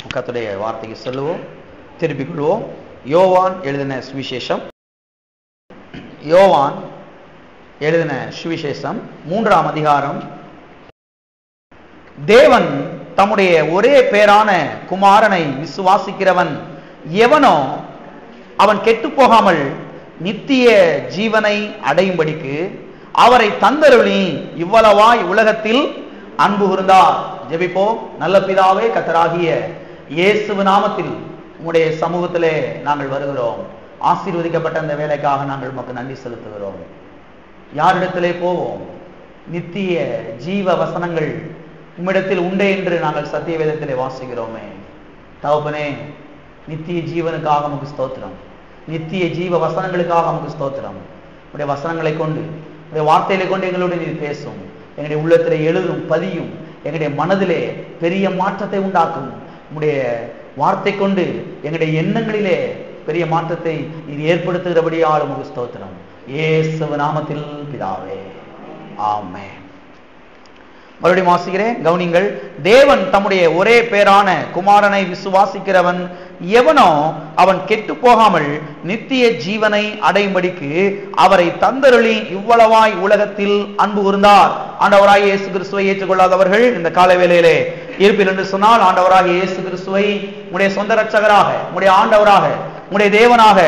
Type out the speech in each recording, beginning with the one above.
கர்த்தருடைய வார்த்தைக்கு சொல்லுவோம், திருப்பிக் கொள்வோம். யோவான் எழுதின சுவிசேஷம், யோவான் எழுதின சுவிசேஷம் 3ஆம் அதிகாரம். தேவன் தம்முடைய ஒரே பேரான குமாரனை விசுவாசிக்கிறவன் எவனோ அவன் கெட்டு போகாமல் நித்திய ஜீவனை அடையும்படிக்கு அவரை தந்தருளி இவ்வளவாய் உலகத்தில் அன்பு கூர்ந்தார். ஜெபிப்போம். நல்ல பிதாவே, கர்த்தராகிய இயேசு நாமத்தில் உம்முடைய சமூகத்திலே நாங்கள் வருகிறோம். ஆசீர்வதிக்கப்பட்ட அந்த வேலைக்காக நாங்கள் உமக்கு நன்றி செலுத்துகிறோம். யாரிடத்திலே போவோம்? நித்திய ஜீவ வசனங்கள் உம்மிடத்தில் உண்டே என்று நாங்கள் சத்திய வேதத்திலே வாசிக்கிறோமே. தகப்பனே, நித்திய ஜீவனுக்காக உமக்கு ஸ்தோத்திரம், நித்திய ஜீவ வசனங்களுக்காக உமக்கு ஸ்தோத்திரம். உடைய வசனங்களை கொண்டு, உடைய வார்த்தைகளை கொண்டு எங்களோடு நீர் பேசும், எங்களுடைய உள்ளத்திலே எழுதும், பதியும், எங்களுடைய மனதிலே பெரிய மாற்றத்தை உண்டாக்கும். உடைய வார்த்தை கொண்டு எங்களுடைய எண்ணங்களிலே பெரிய மாற்றத்தை இது ஏற்படுத்துகிறபடியால் உமக்கு ஸ்தோத்திரம். இயேசு நாமத்தில் பிதாவே, ஆமென். மறுபடியும் வாசிக்கிறேன், கவனிங்கள். தேவன் தம்முடைய ஒரே பேரான குமாரனை விசுவாசிக்கிறவன் எவனோ அவன் கெட்டு போகாமல் நித்திய ஜீவனை அடையும்படிக்கு அவரை தந்தருளி இவ்வளவாய் உலகத்தில் அன்பு கூர்ந்தார். ஆண்டவராகிய இயேசு கிறிஸ்துவை ஏற்றுக்கொள்ளாதவர்கள் இந்த கால வேளையிலே இருப்பில் என்று சொன்னால், ஆண்டவராகிய இயேசு கிறிஸ்துவை உடைய சொந்த ரட்சகராக, உடைய ஆண்டவராக, உடைய தேவனாக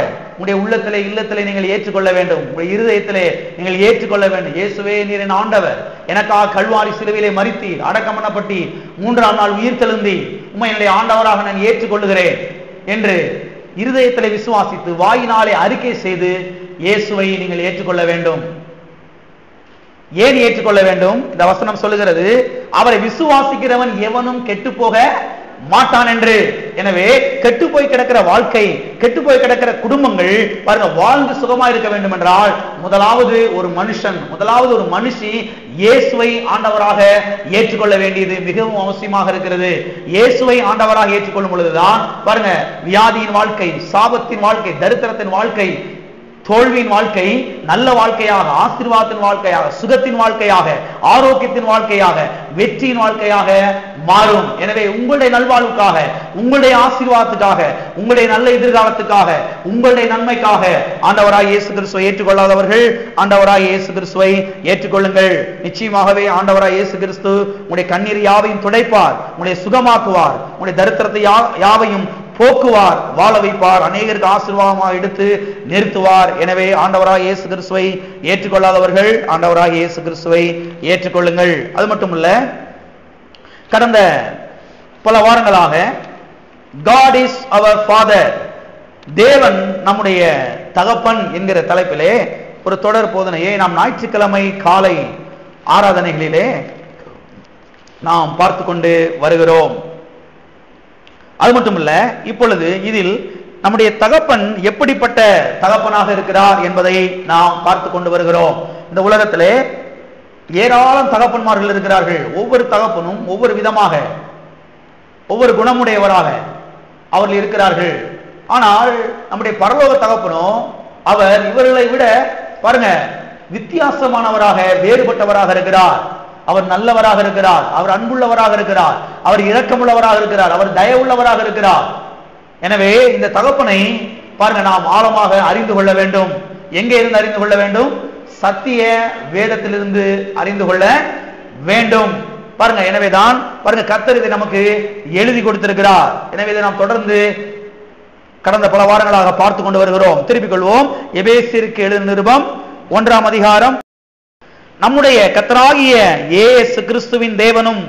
உடைய உள்ளத்திலே இல்லத்திலே நீங்கள் ஏற்றுக்கொள்ள வேண்டும். உடைய இருதயத்திலே நீங்கள் ஏற்றுக்கொள்ள வேண்டும். இயேசுவே, நீர் என் ஆண்டவர், எனக்காக கல்வாரி சிலுவையிலே மரித்தீர், அடக்கம் பண்ணப்பட்டீர், 3ஆம் நாள் உயிர் தெழுந்தீர், உம்மை என்னுடைய ஆண்டவராக நான் ஏற்றுக்கொள்ளுகிறேன் என்று இருதயத்திலே விசுவாசித்து வாயினாலே அறிக்கை செய்து இயேசுவை நீங்கள் ஏற்றுக்கொள்ள வேண்டும். ஏன் ஏற்றுக்கொள்ள வேண்டும்? இந்த வசனம் சொல்லுகிறது, அவரை விசுவாசிக்கிறவன் எவனும் கெட்டு போக மாட்டான் என்று. எனவே கெட்டு போய் கிடக்கிற வாழ்க்கை, கெட்டு போய் கிடக்கிற குடும்பங்கள் பாருங்க, வாழ்ந்து சுகமா இருக்க வேண்டும் என்றால் முதலாவது ஒரு மனுஷன், முதலாவது ஒரு மனுஷி இயேசுவை ஆண்டவராக ஏற்றுக்கொள்ள வேண்டியது மிகவும் அவசியமாக இருக்கிறது. இயேசுவை ஆண்டவராக ஏற்றுக்கொள்ளும் பொழுதுதான் பாருங்க, வியாதியின் வாழ்க்கை, சாபத்தின் வாழ்க்கை, தரித்திரத்தின் வாழ்க்கை, தோல்வியின் வாழ்க்கை நல்ல வாழ்க்கையாக, ஆசீர்வாதத்தின் வாழ்க்கையாக, சுகத்தின் வாழ்க்கையாக, ஆரோக்கியத்தின் வாழ்க்கையாக, வெற்றியின் வாழ்க்கையாக மாறும். எனவே உங்களுடைய நல்வாழ்வுக்காக, உங்களுடைய ஆசீர்வாதத்துக்காக, உங்களுடைய நல்ல எதிர்காலத்துக்காக, உங்களுடைய நன்மைக்காக ஆண்டவராய் இயேசு கிறிஸ்துவை ஏற்றுக்கொள்ளாதவர்கள் ஆண்டவராய் இயேசு கிறிஸ்துவை ஏற்றுக்கொள்ளுங்கள். நிச்சயமாகவே ஆண்டவராய் இயேசு கிறிஸ்து உங்களுடைய கண்ணீர் யாவையும் துடைப்பார், உங்களுடைய சுகமாக்குவார், உங்களுடைய தரித்திரத்தை யாவையும் போக்குவார், வாழ வைப்பார், அநேகருக்கு ஆசீர்வாதமாக எடுத்து நிறுத்துவார். எனவே ஆண்டவராய் இயேசு கிறிஸ்துவை ஏற்றுக்கொள்ளாதவர்கள் ஆண்டவராய் இயேசு கிறிஸ்துவை ஏற்றுக்கொள்ளுங்கள். அது மட்டுமல்ல, கடந்த பல வாரங்களாக God is our Father, தேவன் நம்முடைய தகப்பன் என்கிற தலைப்பிலே ஒரு தொடர் போதனையை நாம் ஞாயிற்றுக்கிழமை காலை ஆராதனைகளிலே நாம் பார்த்து கொண்டு வருகிறோம். அது மட்டுமல்ல, இப்பொழுது இதில் நம்முடைய தகப்பன் எப்படிப்பட்ட தகப்பனாக இருக்கிறார் என்பதை நாம் பார்த்து கொண்டு வருகிறோம். இந்த உலகத்திலே ஏராளம் தகப்பன்மார்கள் இருக்கிறார்கள். ஒவ்வொரு தகப்பனும் ஒவ்வொரு விதமாக, ஒவ்வொரு குணமுடையவராக அவர்கள் இருக்கிறார்கள். ஆனால் நம்முடைய பரலோக தகப்பனோ அவர் இவர்களை விட பாருங்க வித்தியாசமானவராக, வேறுபட்டவராக இருக்கிறார். அவர் நல்லவராக இருக்கிறார், அவர் அன்புள்ளவராக இருக்கிறார், அவர் இரக்கமுள்ளவராக இருக்கிறார், அவர் தயவுள்ளவராக இருக்கிறார். எனவே இந்த தகப்பனை பாருங்க நாம் ஆழமாக அறிந்து கொள்ள வேண்டும். எங்கே இருந்து அறிந்து கொள்ள வேண்டும்? சத்திய வேதத்திலிருந்து அறிந்து கொள்ள வேண்டும். பாருங்க, எனவேதான் பாருங்க கர்த்தர் இதை நமக்கு எழுதி கொடுத்திருக்கிறார். எனவே இதை நாம் தொடர்ந்து கடந்த பல வாரங்களாக பார்த்து கொண்டு வருகிறோம். திருப்பிக் கொள்வோம். எபேசியருக்கு எழுதின நிருபம் 1ஆம் அதிகாரம். நம்முடைய கர்த்தராகிய இயேசு கிறிஸ்துவின் தேவனும்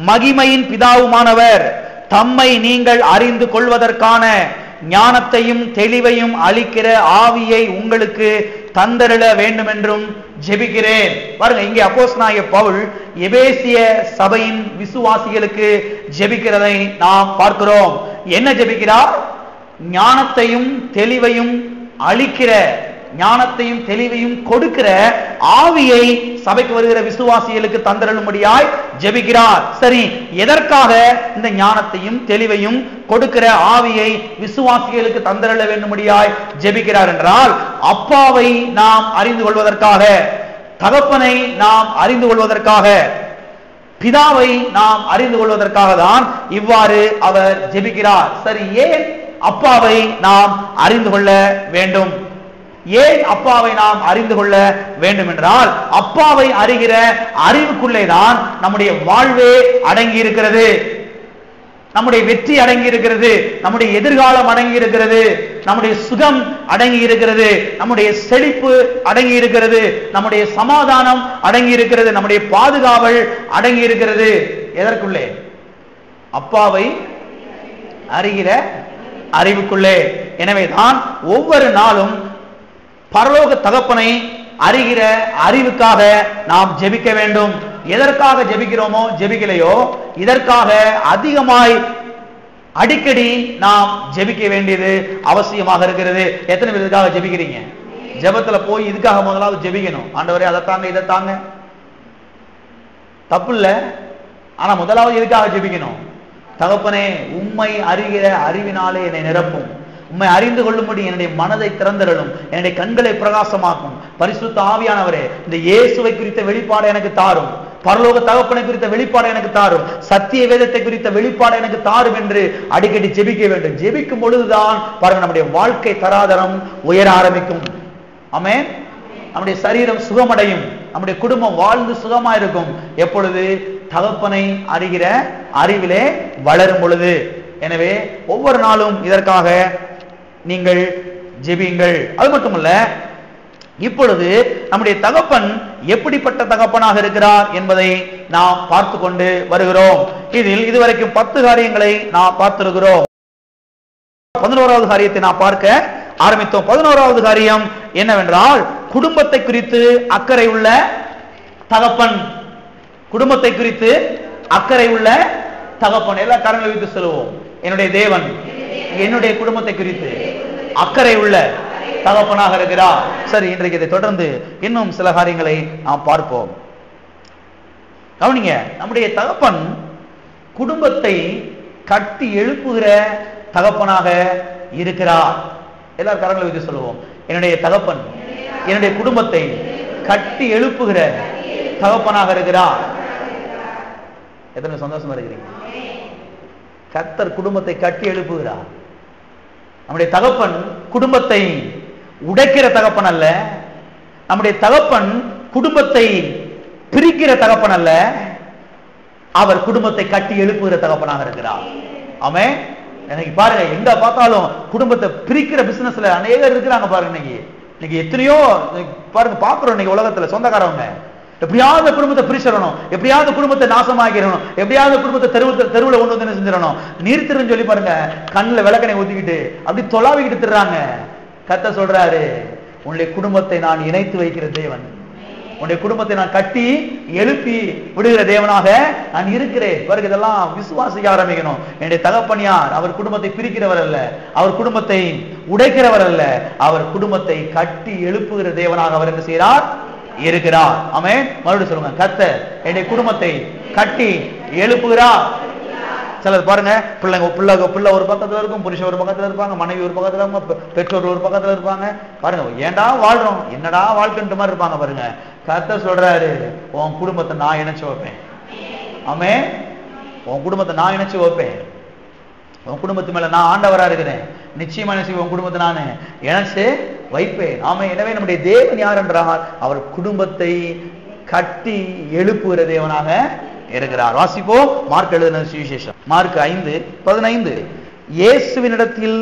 மகிமையின் பிதாவுமானவர் தம்மை நீங்கள் அறிந்து கொள்வதற்கான ஞானத்தையும் தெளிவையும் அளிக்கிற ஆவியை உங்களுக்கு தந்தருள வேண்டும் என்றும் ஜெபிக்கிறேன். பாருங்க, இங்கே அப்போஸ்தலனாகிய பவுல் எபேசிய சபையின் விசுவாசிகளுக்கு ஜெபிக்கிறதை நாம் பார்க்கிறோம். என்ன ஜெபிக்கிறார்? ஞானத்தையும் தெளிவையும் அளிக்கிற, ஞானத்தையும் தெளிவையும் கொடுக்கிற ஆவியை சபைக்கு வருகிற விசுவாசிகளுக்கு தந்தருளும்படியாய் ஜெபிக்கிறார். சரி, எதற்காக இந்த ஞானத்தையும் தெளிவையும் கொடுக்கிற ஆவியை விசுவாசிகளுக்கு தந்தருள வேண்டும்படியாய் ஜெபிக்கிறார் என்றால், அப்பாவை நாம் அறிந்து கொள்வதற்காக, தகப்பனை நாம் அறிந்து கொள்வதற்காக. பிதாவை நாம் அறிந்து கொள்வதற்காக தான் இவ்வாறு அவர் ஜெபிக்கிறார். சரி, ஏன் அப்பாவை நாம் அறிந்து கொள்ள வேண்டும்? ஏன் அப்பாவை நாம் அறிந்து கொள்ள வேண்டும் என்றால், அப்பாவை அறிகிற அறிவுக்குள்ளே தான் நம்முடைய வாழ்வே அடங்கி இருக்கிறது, நம்முடைய வெற்றி அடங்கி இருக்கிறது, நம்முடைய எதிர்காலம் அடங்கி இருக்கிறது, நம்முடைய சுகம் அடங்கி இருக்கிறது, நம்முடைய செழிப்பு அடங்கி இருக்கிறது, நம்முடைய சமாதானம் அடங்கி இருக்கிறது, நம்முடைய பாதுகாவல் அடங்கி இருக்கிறது. எதற்குள்ளே? அப்பாவை அறிகிற அறிவுக்குள்ளே. எனவேதான் ஒவ்வொரு நாளும் பரலோக தகப்பனை அறிகிற அறிவுக்காக நாம் ஜெபிக்க வேண்டும். எதற்காக ஜெபிக்கிறோமோ ஜெபிக்கலையோ, இதற்காக அதிகமாய் அடிக்கடி நாம் ஜெபிக்க வேண்டியது அவசியமாக இருக்கிறது. எத்தனை பேர் இதுக்காக ஜெபிக்கிறீங்க? ஜெபத்துல போய் இதுக்காக முதலாவது ஜெபிக்கணும். ஆண்டவரே அதை தாங்க, இதை தாங்க, தப்பு இல்லை. ஆனா முதலாவது எதுக்காக ஜெபிக்கணும்? தகப்பனே, உம்மை அறிகிற அறிவினாலே என்னை நிரப்பும், உம்மை அறிந்து கொள்ளும்படி என்னுடைய மனதை திறந்தருளும், என்னுடைய கண்களை பிரகாசமாக்கும். பரிசுத்த ஆவியானவரே, இந்த இயேசுவை குறித்த வெளிப்பாடு எனக்கு தாரும், பரலோக தகப்பனை குறித்த வெளிப்பாடு எனக்கு தாரும், சத்திய வேதத்தை குறித்த வெளிப்பாடு எனக்கு தாரும் என்று அடிக்கடி ஜெபிக்க வேண்டும். ஜெபிக்கும் பொழுதுதான் பாருங்க நம்முடைய வாழ்க்கை தராதரம் உயர ஆரம்பிக்கும். ஆமென். நம்முடைய சரீரம் சுகமடையும், நம்முடைய குடும்பம் வாழ்ந்து சுகமா இருக்கும். எப்பொழுது? தகப்பனை அறிகிற அறிவிலே வளரும் பொழுது. எனவே ஒவ்வொரு நாளும் இதற்காக நீங்கள் ஜெபியுங்கள். அது மட்டுமல்ல, இப்பொழுது நம்முடைய தகப்பன் எப்படிப்பட்ட தகப்பனாக இருக்கிறார் என்பதை நாம் பார்த்து கொண்டு வருகிறோம். இதில் இதுவரைக்கும் 10 காரியங்களை நாம் பார்த்திருக்கிறோம். 11வது காரியத்தை நாம் பார்க்க ஆரம்பித்தோம். 11வது காரியம் என்னவென்றால், குடும்பத்தை குறித்து அக்கறை உள்ள தகப்பன். குடும்பத்தை குறித்து அக்கறை உள்ள தகப்பன். எல்லா காரணங்களை வைத்து சொல்லுவோம். என்னுடைய தேவன் என்னுடைய குடும்பத்தை குறித்து அக்கறை உள்ள தகப்பனாக இருக்கிறார். சரி, இன்றைக்கு இதை தொடர்ந்து இன்னும் சில காரியங்களை நாம் பார்ப்போம். கவனிங்க, நம்முடைய தகப்பன் குடும்பத்தை கட்டி எழுப்புகிற தகப்பனாக இருக்கிறார். எல்லாரும் கரங்களை வைத்து சொல்லுவோம். என்னுடைய தகப்பன் என்னுடைய குடும்பத்தை கட்டி எழுப்புகிற தகப்பனாக இருக்கிறார். எத்தனை சந்தோஷமா இருக்கிறீங்க? கர்த்தர் குடும்பத்தை கட்டி எழுப்புகிறார். நம்முடைய தகப்பன் குடும்பத்தை உடைக்கிற தகப்பன் அல்ல. நம்முடைய தகப்பன் குடும்பத்தை பிரிக்கிற தகப்பன் அல்ல. அவர் குடும்பத்தை கட்டி எழுப்புகிற தகப்பனாக இருக்கிறார். ஆமென். இன்னைக்கு பாருங்க, எங்க பார்த்தாலும் குடும்பத்தை பிரிக்கிற பிசினஸ்ல அநேகர் இருக்கிறாங்க பாருங்க. இன்னைக்கு எத்தனையோ பாருங்க பாக்குறோம். இன்னைக்கு உலகத்துல சொந்தக்காரவங்க எப்படியாவது குடும்பத்தை பிரிச்சிடணும், எப்படியாவது குடும்பத்தை நாசமாக்கிடணும், எப்படியாவது குடும்பத்தை தெருவில் கொண்டு வந்து செஞ்சிடணும். நீர் திருன்னு சொல்லி பாருங்க, கண்ணுல விளக்கணை ஊத்திக்கிட்டு அப்படி தொலாவிக்கிட்டு திர்றாங்க. கர்த்தர் சொல்றாரு, உன்னுடைய குடும்பத்தை நான் இணைத்து வைக்கிற தேவன், உன்னுடைய குடும்பத்தை நான் கட்டி எழுப்பி விடுகிற தேவனாக நான் இருக்கிறேன். பாருங்க, இதெல்லாம் விசுவாசிக்க ஆரம்பிக்கணும். என்னுடைய தகப்பன் யார்? அவர் குடும்பத்தை பிரிக்கிறவர் அல்ல, அவர் குடும்பத்தை உடைக்கிறவர் அல்ல, அவர் குடும்பத்தை கட்டி எழுப்புகிற தேவனாக அவர் என்ன செய்கிறார்? இருக்கிறார். ஆமென். மறுபடியும் சொல்லுங்க, கர்த்தர் என்னுடைய குடும்பத்தை கட்டி எழுப்புகிறார். சிலர் பாருங்க, பிள்ளை ஒரு பக்கத்துல இருக்கும், புருஷன் ஒரு பக்கத்துல இருப்பாங்க, மனைவி ஒரு பக்கத்துல இருப்பாங்க, பெற்றோர் ஒரு பக்கத்துல இருப்பாங்க. பாருங்க, ஏண்டா வாழ்றோம், என்னடா வாழ்க்கைன்ற மாதிரி இருப்பாங்க. பாருங்க, கர்த்தர் சொல்றாரு, உன் குடும்பத்தை நான் இணைச்சு வைப்பேன். ஆமென். உன் குடும்பத்தை நான் இணைச்சு வைப்பேன். உன் குடும்பத்து மேல நான் ஆண்டவரா இருக்கிறேன். நிச்சயமா உன் குடும்பத்தை நான் இணைச்சு வைப்பேன். ஆமா. எனவே நம்முடைய தேவன் யார் என்றால், அவர் குடும்பத்தை கட்டி எழுப்புகிற தேவனாக இருக்கிறார். வாசிப்போம். மார்க் எழுதின சுவிசேஷம், மார்க் 5:15. இயேசுவினிடத்தில்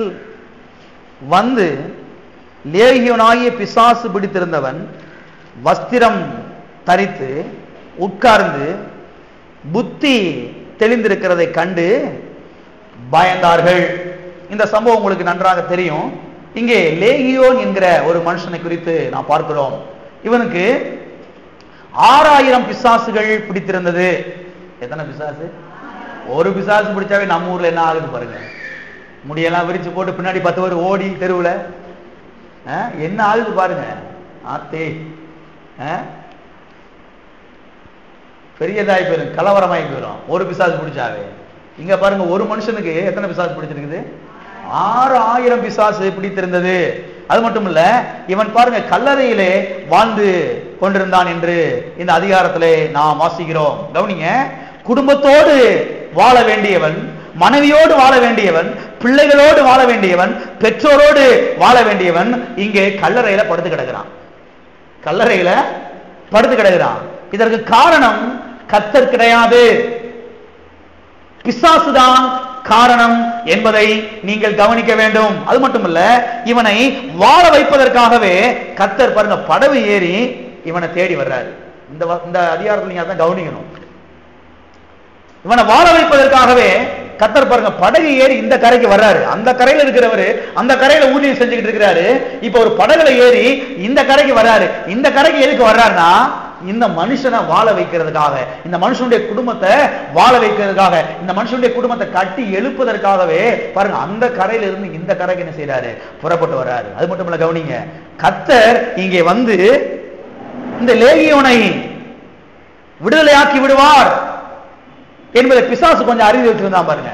வந்து லேகியோனாகிய பிசாசு பிடித்திருந்தவன் வஸ்திரம் தரித்து உட்கார்ந்து புத்தி தெளிந்திருக்கிறதை கண்டு பயந்தார்கள். இந்த சம்பவம் உங்களுக்கு நன்றாக தெரியும். இங்கே லேகியோன் என்கிற ஒரு மனுஷனை குறித்து நாம் பார்க்கிறோம். இவனுக்கு 6000 பிசாசுகள் பிடித்திருந்தது. எத்தனை பிசாசு? ஒரு பிசாசு பிடிச்சாவே நம்ம ஊர்ல என்ன ஆகுது பாருங்க. முடியெல்லாம் விரிச்சு போட்டு பின்னாடி 10 பேர் ஓடி தெருவுல என்ன ஆகுது பாருங்க. ஆத்தே பெரியதாய் போயிடும், கலவரமாய் போயிடும் ஒரு பிசாசு பிடிச்சாவே. இங்க பாருங்க, ஒரு மனுஷனுக்கு எத்தனை பிசாசு பிடிச்சிருக்குது? 6000 பிசாசு பிடித்திருந்தது. அது மட்டும் இல்ல, இவன் பாருங்க கல்லறையிலே வாழ்ந்து கொண்டிருந்தான் என்று இந்த அதிகாரத்திலே நாம் வாசிக்கிறோம். கவனிங்க, குடும்பத்தோடு வாழ வேண்டியவன், மனைவியோடு வாழ வேண்டியவன், பிள்ளைகளோடு வாழ வேண்டியவன், பெற்றோரோடு வாழ வேண்டியவன் இங்கே கல்லறையில படுத்து கிடக்கிறான். கல்லறையில படுத்து கிடக்கிறான். இதற்கு காரணம் கர்த்தர் கிடையாது, பிசாசுதான் காரணம் என்பதை நீங்கள் கவனிக்க வேண்டும். அது மட்டுமல்ல, இவனை வாழ வைப்பதற்காகவே கர்த்தர் பாருங்க படகு ஏறி இவனை தேடி வர்றாரு. இந்த அதிகாரத்தில் நீங்க அதான் கவனிக்கணும். இவனை வாழ வைப்பதற்காகவே கர்த்தர் பாருங்க படகு ஏறி இந்த கரைக்கு வர்றாரு. அந்த கரையில இருக்கிறவரு அந்த கரையில ஊழியம் செஞ்சுக்கிட்டு இருக்கிறாரு. இப்ப ஒரு படகுல ஏறி இந்த கரைக்கு வர்றாரு. இந்த கரைக்கு எதுக்கு வர்றாருன்னா, இந்த மனுஷனை வாழ வைக்கிறதுக்காக, இந்த மனுஷனுடைய குடும்பத்தை வாழ வைக்கிறதுக்காக, இந்த மனுஷனுடைய குடும்பத்தை கட்டி எழுப்புவதற்காகவே பாருங்க அந்த கரையில இருந்து இந்த கரைக்கு என்ன செய்யறாரு, புறப்பட்டு வர்றாரு. அது மட்டும் இல்ல, கவனிங்க, கர்த்தர் இங்கே வந்து இந்த லேகியோனை விடுதலையாக்கி விடுவார் என்பதை பிசாசு கொஞ்சம் அறிந்து வச்சிருந்தான் பாருங்க.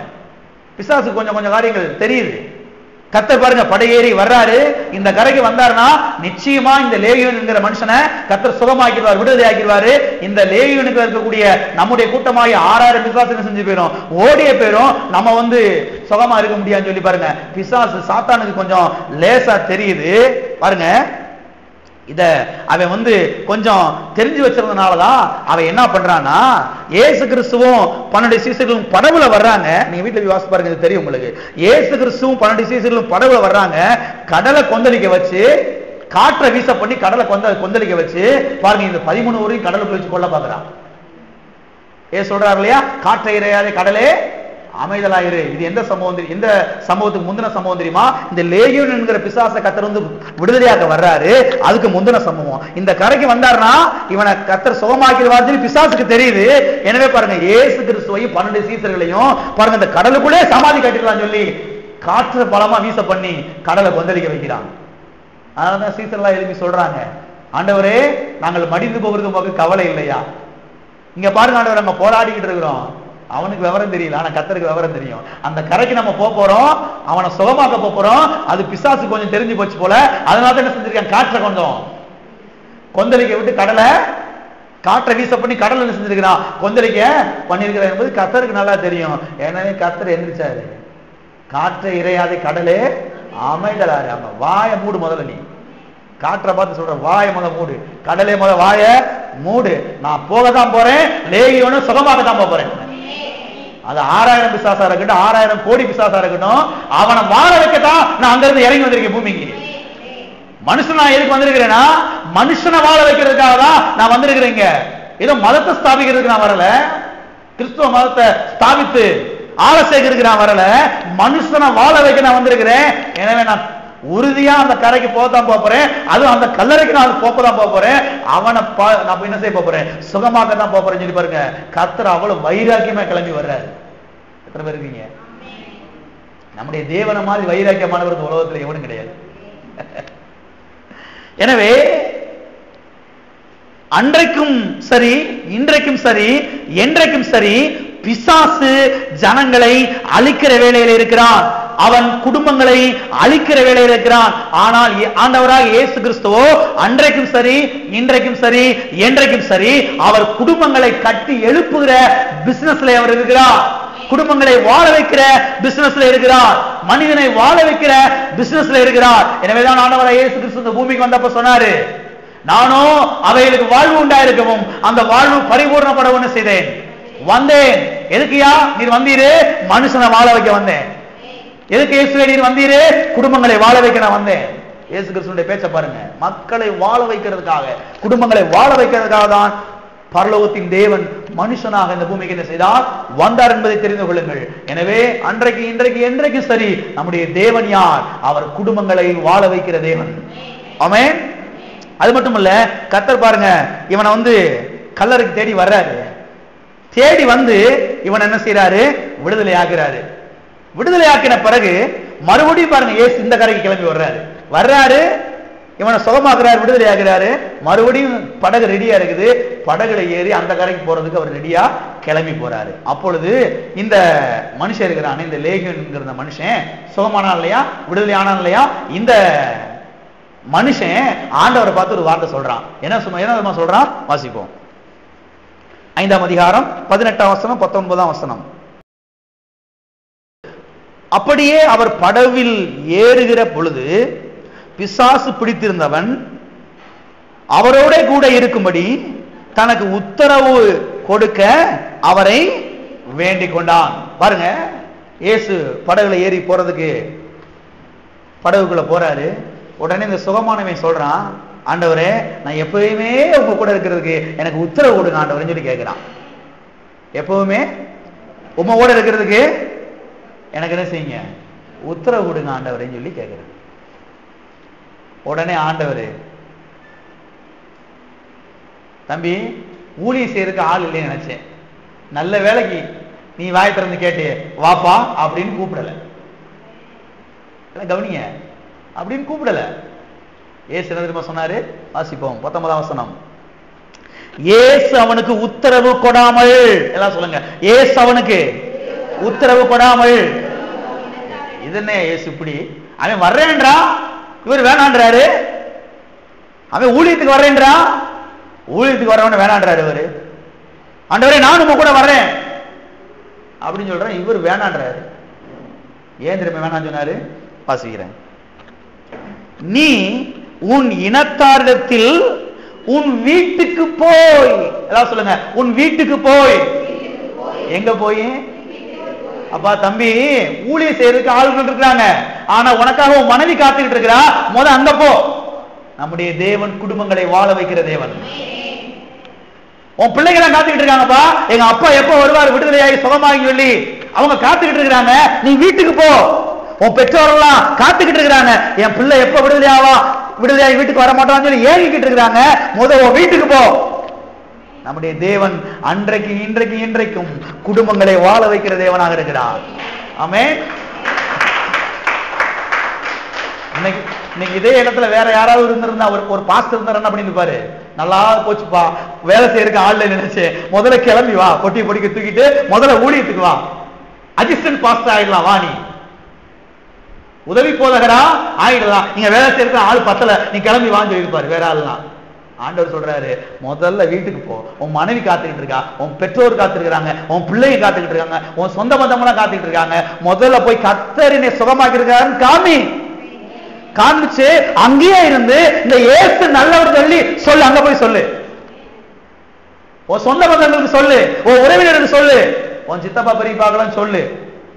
பிசாசு கொஞ்சம் கொஞ்சம் காரியங்கள் தெரியுது. கர்த்தர் பாருங்க படையேறி வர்றாரு. இந்த கரைக்கு வந்தாருன்னா நிச்சயமா இந்த லேகியோன் என்கிற மனுஷனை கர்த்தர் சுகமாக்கிடுவார், விடுதலை ஆக்கிடுவாரு. இந்த லேகியோனுக்கு இருக்கக்கூடிய நம்முடைய கூட்டமாகி 6000 பிசாசு செஞ்சு போயிடும், ஓடிய போயிடும். நம்ம வந்து சுகமா இருக்க முடியாதுன்னு சொல்லி பாருங்க பிசாசு சாத்தானுக்கு கொஞ்சம் லேசா தெரியுது. பாருங்க இத அவன் வந்து கொஞ்சம் தெரிஞ்சு வச்சிருந்தனாலதான் அவன் என்ன பண்றான்னா, இயேசு கிறிஸ்துவும் 12 சீசர்களும் படகுல வர்றாங்க. நீங்க வீட்டுல போய் வாசி பாருங்க, இது தெரியும் உங்களுக்கு. இயேசு கிறிஸ்துவும் 12 சீசர்களும் படகுல வர்றாங்க. கடலை கொந்தளிக்க வச்சு, காற்றை வீச பண்ணி கடலை கொந்தளிக்க வச்சு பாருங்க இந்த 13 ஊரையும் கடலுக்குள்ள வச்சு கொள்ள பாக்குறான். சொல்றாரு இல்லையா, காற்றை இறையாதே கடலே அமைதலாயிரு. இது எந்த சம்பவம், எந்த சம்பவத்துக்கு முந்தின சம்பவம் தெரியுமா? இந்த லேகியோன் என்கிற பிசாசை கர்த்தர் வந்து விடுதலையாக வர்றாரு, அதுக்கு முந்தின சம்பவம். இந்த கரைக்கு வந்தாருன்னா இவனை கர்த்தர் சுகமாக்கிடுவார் பிசாசுக்கு தெரியுது. எனவே பாருங்க இயேசு கிறிஸ்துவையும் 12 சீசர்களையும் பாருங்க இந்த கடலுக்குள்ளே சமாதி கட்டிடலாம் சொல்லி காற்று பலமா வீச பண்ணி கடலை கொந்தளிக்க வைக்கிறான். அதனாலதான் சீசர்களா எழுப்பி சொல்றாங்க, ஆண்டவரே நாங்கள் மடிந்து போகிறது உங்களுக்கு கவலை இல்லையா? இங்க பாருங்க ஆண்டவர், நம்ம போராடிக்கிட்டு இருக்கிறோம். அவனுக்கு விவரம் தெரியல, ஆனா கர்த்தருக்கு விவரம் தெரியும். அந்த கரைக்கு நம்ம போறோம், அவனை சுகமாக்க போறோம். அது பிசாசு கொஞ்சம் தெரிஞ்சு போச்சு போல. அதனால என்ன செஞ்சிருக்கான், காற்றை கொஞ்சம் கொந்தளிக்க விட்டு கடலை காற்றை வீச பண்ணி கடலை என்ன செஞ்சிருக்கிறான், கொந்தளிக்க பண்ணிருக்கிறான் என்பது கர்த்தருக்கு நல்லா தெரியும். எனவே கர்த்தர் எந்திரிச்சாரு, காற்றை இறையாதே கடலே அமைதலாரு. ஆமா, வாய மூடு முதல்ல. நீ காற்றை பார்த்து சொல்ற, வாய முத மூடு, கடலே முத வாய மூடு. நான் போகத்தான் போறேன், லேகியோனும் சுகமாகத்தான் போறேன். அது 6000 பிசாசா இருக்கட்டும், 6000 கோடி பிசாசா இருக்கட்டும், அவனை வாழ வைக்கத்தான் நான் அங்க இருந்து இறங்கி வந்திருக்கேன் பூமிக்கு. மனுஷன் நான் எதுக்கு வந்திருக்கிறேன்னா, மனுஷனை வாழ வைக்கிறதுக்காக தான் நான் வந்திருக்கிறேங்க. ஏதோ மதத்தை ஸ்தாபிக்கிறதுக்கு நான் வரல, கிறிஸ்துவ மதத்தை ஸ்தாபித்து ஆள சேர்க்கிறதுக்கு நான் வரல, மனுஷனை வாழ வைக்க நான் வந்திருக்கிறேன். எனவே நான் உறுதியா அந்த கரைக்கு போகத்தான் போறேன், அதுவும் அந்த கல்லறைக்கு நான் போகதான் போறேன். அவனை நான் என்ன செய்ய போறேன், சுகமாக தான் போறேன்னு சொல்லி பாருங்க. கர்த்தர் அவ்வளவு வைராக்கியமா கிளம்பி வர்றாரு. எத்தனை பேர் இருக்கீங்க? நம்முடைய தேவனை மாதிரி வைராக்கியமானவர்கள் உலகத்துல எவனும் கிடையாது. எனவே அன்றைக்கும் சரி, இன்றைக்கும் சரி, என்றைக்கும் சரி, பிசாசு ஜனங்களை அழிக்கிற வேளையில் இருக்கிறான். அவன் குடும்பங்களை அழிக்கிற வேளையில் இருக்கிறான். ஆனால் ஆண்டவராக இயேசு கிறிஸ்துவோ அன்றைக்கும் சரி, இன்றைக்கும் சரி, என்றைக்கும் சரி, அவர் குடும்பங்களை கட்டி எழுப்புகிற பிசினஸ்ல அவர் இருக்கிறார். குடும்பங்களை வாழ வைக்கிற பிசினஸ்ல இருக்கிறார். மனிதனை வாழ வைக்கிற பிசினஸ்ல இருக்கிறார். எனவேதான் ஆண்டவராக இயேசு கிறிஸ்து இந்த பூமிக்கு வந்தப்ப சொன்னாரு, நானோ அவைகளுக்கு வாழ்வு உண்டாயிருக்கவும் அந்த வாழ்வு பரிபூர்ணப்படவும் செய்தேன். வந்தேன். எதுக்குயா நீர் வந்தீரு? மனுஷனை வாழ வைக்க வந்தேன். எதுக்கு இயேசுவே நீர் வந்தீரு? குடும்பங்களை வாழ வைக்க நான் வந்தேன். இயேசு கிறிஸ்துவின் பேச்ச பாருங்க, மக்களை வாழ வைக்கிறதுக்காக, குடும்பங்களை வாழ வைக்கிறதுக்காக தான் பரலோகத்தின் தேவன் மனுஷனாக இந்த பூமிக்கு என்ன செய்தார், வந்தார் என்பதை தெரிந்து கொள்ளுங்கள். எனவே அன்றைக்கு, இன்றைக்கு, என்றைக்கு சரி, நம்முடைய தேவன் யார்? அவர் குடும்பங்களை வாழ வைக்கிற தேவன். ஆமென். அது மட்டும் இல்ல, கர்த்தர் பாருங்க இவனை வந்து கல்லறைக்கு தேடி வர்றாரு. தேடி வந்து இவன் என்ன செய்யறாரு, விடுதலை ஆகிறாரு. விடுதலை ஆக்கின பிறகு மறுபடியும் பாருங்க இயேசு இந்த கரைக்கு கிளம்பி வர்றாரு, இவனை சுகமாக்குறாரு, விடுதலை ஆகிறாரு. மறுபடியும் படகு ரெடியா இருக்குது. படகுல ஏறி அந்த கரைக்கு போறதுக்கு அவர் ரெடியா கிளம்பி போறாரு. அப்பொழுது இந்த மனுஷன் இருக்கிறானே, இந்த லேகியோன்ங்கிற மனுஷன் சுகமானான் இல்லையா, விடுதலை ஆனான் இல்லையா, இந்த மனுஷன் ஆண்டவரை பார்த்து ஒரு வார்த்தை சொல்றான். என்ன சொல்றான்? வாசிப்போம். 5ஆம் அதிகாரம் 18ஆம் வசனம் 19ஆம் வசனம். அப்படியே அவர் படவில் ஏறுகிற பொழுது பிசாசு பிடித்திருந்தவன் அவரோட கூட இருக்கும்படி தனக்கு உத்தரவு கொடுக்க அவரை வேண்டிக் கொண்டான். பாருங்க, இயேசு படகுல ஏறி போறதுக்கு படகுக்குள்ள போறாரு. உடனே இந்த சுகமானவன் சொல்றான், ஆண்டவரே நான் எப்பவுமே உங்க கூட இருக்கிறதுக்கு எனக்கு உத்தரவு கொடுங்க ஆண்டவரேன்னு சொல்லி கேட்கிறான். எப்பவுமே உங்க கூட இருக்கிறதுக்கு எனக்கு என்ன செய்யுங்க, உத்தரவு கொடுங்க ஆண்டவரேன்னு சொல்லி கேட்கிறேன். உடனே ஆண்டவர், தம்பி ஊழிய செய்யறதுக்கு ஆள் இல்லைன்னு நினைச்சேன், நல்ல வேலைக்கு நீ வாய் திறந்து கேட்டு வாப்பா அப்படின்னு கூப்பிடல. கவனிங்க, அப்படின்னு கூப்பிடல. ஏசு என்ன தெரியுமா சொன்னாரு? வாசிப்போம் 19ஆம் வசனம். ஏசு அவனுக்கு உத்தரவு கொடாமல், எல்லாம் சொல்லுங்க, ஏசு அவனுக்கு உத்தரவு கொடாமல். இது என்ன ஏசு இப்படி? அவன் வர்றேன்றா, இவர் வேணான்றாரு. அவன் ஊழியத்துக்கு வர்றேன்றா, ஊழியத்துக்கு வரவன வேணான்றாரு. இவரு, ஆண்டவரே நான் உங்க கூட வர்றேன் அப்படின்னு சொல்றேன், இவர் வேணான்றாரு. ஏன் திரும்ப வேணான்னு சொன்னாரு? வாசிக்கிறேன். நீ உன் இனத்தாரிடத்தில் உன் வீட்டுக்கு போய், எல்லாம் சொல்லுங்க, உன் வீட்டுக்கு போய். எங்க போய்? அப்பா தம்பி ஊழிய செய்யறதுக்கு ஆளுநர் இருக்கிறாங்க, ஆனா உனக்காக உன் மனைவி காத்துக்கிட்டு இருக்கிறா, முத அங்க போ. நம்முடைய தேவன் குடும்பங்களை வாழ வைக்கிற தேவன். உன் பிள்ளைங்க காத்துக்கிட்டு இருக்காங்கப்பா, எங்க அப்பா எப்ப வருவார் விடுதலையாகி சுகமாகி சொல்லி அவங்க காத்துக்கிட்டு இருக்கிறாங்க, நீ வீட்டுக்கு போ. உன் பெற்றோரெல்லாம் காத்துக்கிட்டு இருக்கிறாங்க, என் பிள்ளை எப்ப விடுதலையாகி வீட்டுக்கு வர மாட்டான்னு சொல்லி ஏங்கிக்கிட்டு இருக்கிறாங்க, முதல் உன் வீட்டுக்கு போ. நம்முடைய தேவன் அன்றைக்கு இன்றைக்கு இன்றைக்கும் குடும்பங்களை வாழ வைக்கிற தேவனாக இருக்கிறார். ஆமென். இன்னைக்கு இதே இடத்துல வேற யாராவது இருந்திருந்தா, ஒரு பாஸ்டர் இருந்தார், என்ன பண்ணிருப்பாரு? நல்லா போச்சுப்பா, வேலை செய்யறதுக்கு ஆள்ல நினைச்சு முதல்ல கிளம்பி வா, பொட்டி பொடிக்க தூக்கிட்டு முதல்ல ஊழியத்துக்கு வா, அசிஸ்டன்ட் பாஸ்டர் ஆயிடலாம், வா, நீ உதவி போதகரா ஆயிடலாம், நீங்க வேலை செய்யறதுக்கு ஆள் பத்தல, நீ கிளம்பி வான்னு சொல்லியிருப்பாரு வேற ஆள்லாம். ஆண்டவர் சொல்றாரு, முதல்ல வீட்டுக்கு போ. உன் மனைவி காத்துக்கிட்டு இருக்கா, உன் பெற்றோர் காத்துருக்காங்க, உன் பிள்ளைங்க காத்துக்கிட்டு இருக்காங்க, உன் சொந்த பந்தமெல்லாம் காத்துக்கிட்டு இருக்காங்க, முதல்ல போய் கர்த்தரினை சுகமாக்கி இருக்காருன்னு காமி. காமிச்சு அங்கேயே இருந்து இந்த இயேசு நல்லவர் சொல்லி சொல்லு, அங்க போய் சொல்லு. உன் சொந்த பந்தங்களுக்கு சொல்லு, உன் உறவினருக்கு சொல்லு, உன் சித்தப்பா பெரியப்பாக்கெல்லாம் சொல்லு,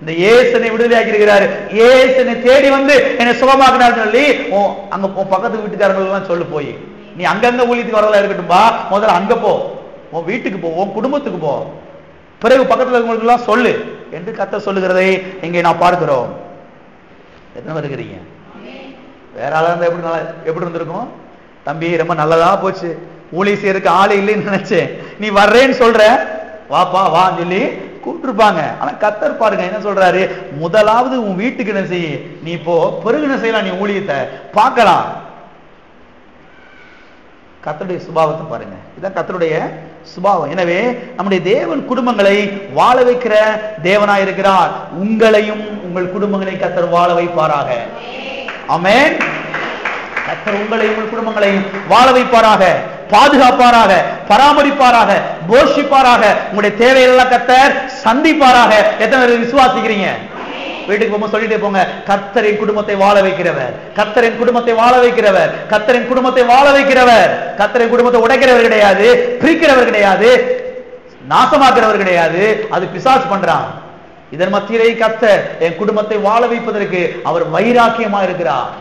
இந்த இயேசுனை விடுதலையாக்கி இருக்கிறாரு, இயேசுனை தேடி வந்து என்னை சுகமாக்கினார் சொல்லி அங்க பக்கத்து வீட்டுக்காரங்களுக்கு எல்லாம் சொல்லு. போய் நீ அங்கங்க ஊழியத்துக்கு வரலாம் இருக்கட்டும்பா, முதல்ல அங்க போ, உன் வீட்டுக்கு போ, உன் குடும்பத்துக்கு போ, பிறகு பக்கத்துல இருக்கவங்களுக்கு எல்லாம் சொல்லு என்று கர்த்தர் சொல்லுகிறதை இங்கே நான் பார்க்கிறோம். எத்தனை பேர் இருக்கிறீங்க? வேற ஆளா இருந்தா எப்படி இருந்திருக்கும்? தம்பி ரொம்ப நல்லதா போச்சு, ஊழிய செய்யறதுக்கு ஆளு இல்லைன்னு நினைச்சேன், நீ வர்றேன்னு சொல்ற, வாப்பா வான்னு சொல்லி கூப்பிட்டுருப்பாங்க. ஆனா கர்த்தர் பாருங்க என்ன சொல்றாரு, முதலாவது உன் வீட்டுக்கு என்ன செய்ய, நீ இப்போ பிறகு என்ன செய்யலாம், நீ ஊழியத்தை பார்க்கலாம். கர்த்தருடைய சுபாவத்தை பாருங்க, இதான் கர்த்தருடைய சுபாவம். எனவே நம்முடைய தேவன் குடும்பங்களை வாழ வைக்கிற தேவனாய் இருக்கிறார். உங்களையும் உங்கள் குடும்பங்களை கர்த்தர் வாழ வைப்பாராக. ஆமென். கர்த்தர் உங்களையும் உங்கள் குடும்பங்களையும் வாழ வைப்பாராக, பாதுகாப்பாராக, பராமரிப்பாராக, போஷிப்பாராக, உங்களுடைய தேவையெல்லாம் கர்த்தர் சந்திப்பாராக. எத்தனை பேர் விசுவாசிக்கிறீங்க? வீட்டுக்கு போக சொல்லிட்டே போங்க, கர்த்தரின் குடும்பத்தை வாழ வைக்கிறவர், கர்த்தரின் குடும்பத்தை வாழ வைக்கிறவர், கர்த்தரின் குடும்பத்தை வாழ வைக்கிறவர். கர்த்தரின் குடும்பத்தை உடைக்கிறவர் கிடையாது, பிரிக்கிறவர் கிடையாது, நாசமாக்குறவர் கிடையாது, அது பிசாசு பண்றான். இதன் மத்தியிலே கர்த்தர் என் குடும்பத்தை வாழ வைப்பதற்கு அவர் வைராக்கியமா இருக்கிறார்.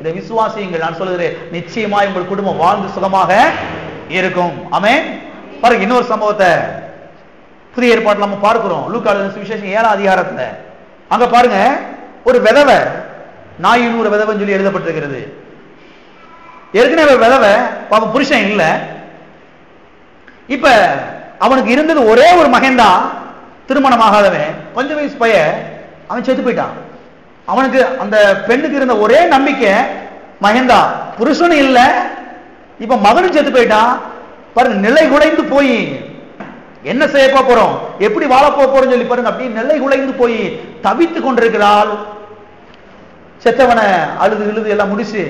இதை விசுவாசியுங்கள். நான் சொல்லுகிறேன், நிச்சயமாய் உங்கள் குடும்பம் வாழ்ந்து சுகமாக இருக்கும். ஆமென். பாருங்க, இன்னொரு சம்பவத்தை புதிய ஏற்பாட்டில் நம்ம பார்க்கிறோம். லூக்கா சுவிசேஷம் 7ஆம் அதிகாரத்துல அங்க பாருங்க, ஒரு விதவை, நாயினூறு விதவைன்னு சொல்லி எழுதப்பட்டிருக்கிறது. ஏற்கனவே விதவை, அவன் புருஷன் இல்ல, இப்ப அவனுக்கு இருந்தது ஒரே ஒரு மகன் தான், திருமணமாகாதவன், கொஞ்சம் வயசு பையன், அவன் செத்து போயிட்டான். அவனுக்கு அந்த பெண்ணுக்கு இருந்த ஒரே நம்பிக்கை மகன் தான், புருஷனும் இல்ல, இப்ப மகனும் செத்து போயிட்டான். பாருங்க, நிலை குலைந்து போய் என்ன செய்ய போறோம், எப்படி வாழ போறோம் சொல்லி பாருங்க, அப்படி நிலை குலைந்து போய் தவித்து கொண்டிருக்கிறாள். செத்தவனை அழுது இழுது எல்லாம் முடிச்சு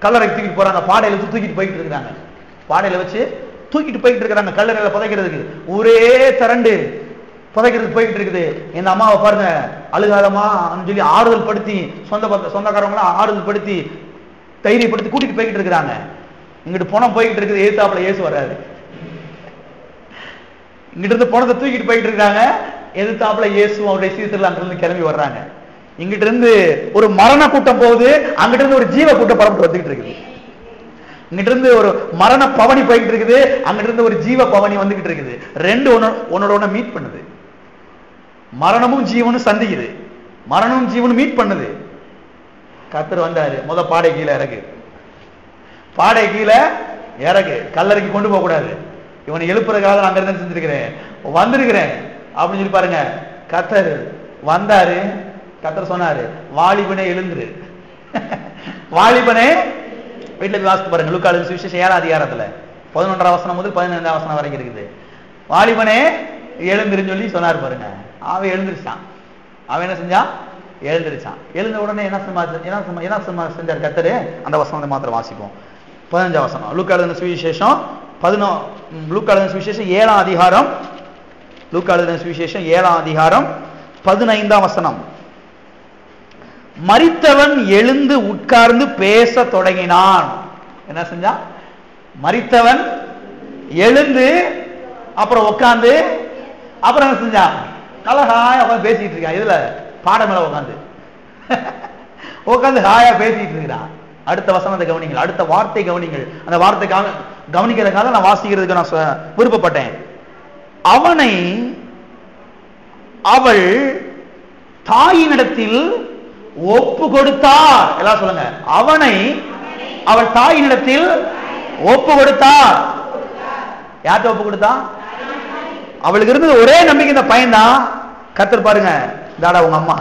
கல்லறை தூக்கிட்டு போறாங்க, பாடையில தூக்கிட்டு போயிட்டு இருக்கிறாங்க, பாடையில வச்சு தூக்கிட்டு போயிட்டு இருக்கிறாங்க கல்லறையில புதைக்கிறதுக்கு. ஊரே திரண்டு புதைக்கிறதுக்கு போயிட்டு இருக்குது. இந்த அம்மாவை பாருங்க, அழுகாதமா சொல்லி ஆறுதல் படுத்தி, சொந்தக்காரவங்களாம் ஆறுதல் படுத்தி தைரியப்படுத்தி கூட்டிட்டு போய்கிட்டு இருக்கிறாங்க. இங்கிட்டு பணம் போய்கிட்டு இருக்குது, ஏசாப்புல இயேசு வர்றாரு. இங்கிட்டு இருந்து பணத்தை தூக்கிட்டு போயிட்டு இருக்காங்க, எதிர்த்தாப்புல இயேசு அவருடைய சீசர்கள் அங்கிருந்து கிளம்பி வர்றாங்க. இங்கிட்டு இருந்து ஒரு மரண கூட்டம் போகுது, அங்கிட்டு இருந்து ஒரு ஜீவ கூட்டம் பரப்பிட்டு வந்துகிட்டு இருக்குது. இங்கிட்டு இருந்து ஒரு மரண பவனி போய்கிட்டு இருக்குது, அங்கிட்டு இருந்து ஒரு ஜீவ பவனி வந்துகிட்டு இருக்குது. ரெண்டு ஒன்னோட மீட் பண்ணுது. மரணமும் ஜீவனும் சந்திக்குது, மரணமும் ஜீவனும் மீட் பண்ணுது. கர்த்தர் வந்தாரு, பாடை கீழே இறக்கு, பாடை கீழே இறக்கு, கல்லறைக்கு கொண்டு போக கூடாது, இவனை எழுப்புறதுக்காக நான் அங்கிருந்து செஞ்சிருக்கிறேன், வந்திருக்கிறேன் அப்படின்னு சொல்லி பாருங்க. கர்த்தர் வந்தாரு. கர்த்தர் சொன்னாரு, வாலிபனே எழுந்துரு. வாலிபனே, வீட்டுல போய் வாசித்து பாருங்க, லூக்கா எழுதின சுவிசேஷம் 7ஆம் அதிகாரத்துல 11ஆம் வசனம் முதல் 15ஆம் வசனம் வரைக்கும் இருக்குது. வாலிபனே எழுந்துருன்னு சொல்லி சொன்னார் பாருங்க. அவன் எழுந்திருச்சான். அவன் என்ன செஞ்சான்? எழுந்திருச்சான். எழுந்த உடனே என்ன செஞ்சார் கர்த்தர்? அந்த வசனத்தை மாத்திரம் வாசிப்போம். 15ஆம் வசனம், லூக்கா எழுதின சுவிசேஷம் 7ஆம் அதிகாரம், லூக்கா எழுதின சுவிசேஷம் 7ஆம் அதிகாரம் 15ஆம் வசனம். மரித்தவன் எழுந்து உட்கார்ந்து பேச தொடங்கினான். என்ன செஞ்சான்? மரித்தவன் எழுந்து அப்புறம் உட்கார்ந்து அப்புறம் என்ன செஞ்சான்? நல்லா ஹாயா உட்காந்து பேசிட்டு இருக்கான். இதுல பாடம் மேல உட்காந்து ஹாயா பேசிட்டு இருக்கிறான். அடுத்த வசனத்தை கவனிங்கள், அடுத்த வார்த்தை கவனிங்கள். அந்த வார்த்தை கவனிக்கிறதுக்காக நான் வாசிக்கிறதுக்கு நான் விருப்பப்பட்டேன். அவனை அவள் தாயினிடத்தில் ஒப்பு கொடுத்தார். எல்லாம் சொல்லுங்க, அவனை அவள் தாயினிடத்தில் ஒப்பு கொடுத்தார். யார்கிட்ட ஒப்பு கொடுத்தா? அவளுக்கு இருந்தது ஒரே நம்பிக்கை, இந்த பையன் தான். கர்த்தர் பாருங்க, இந்தாடா உங்க அம்மா,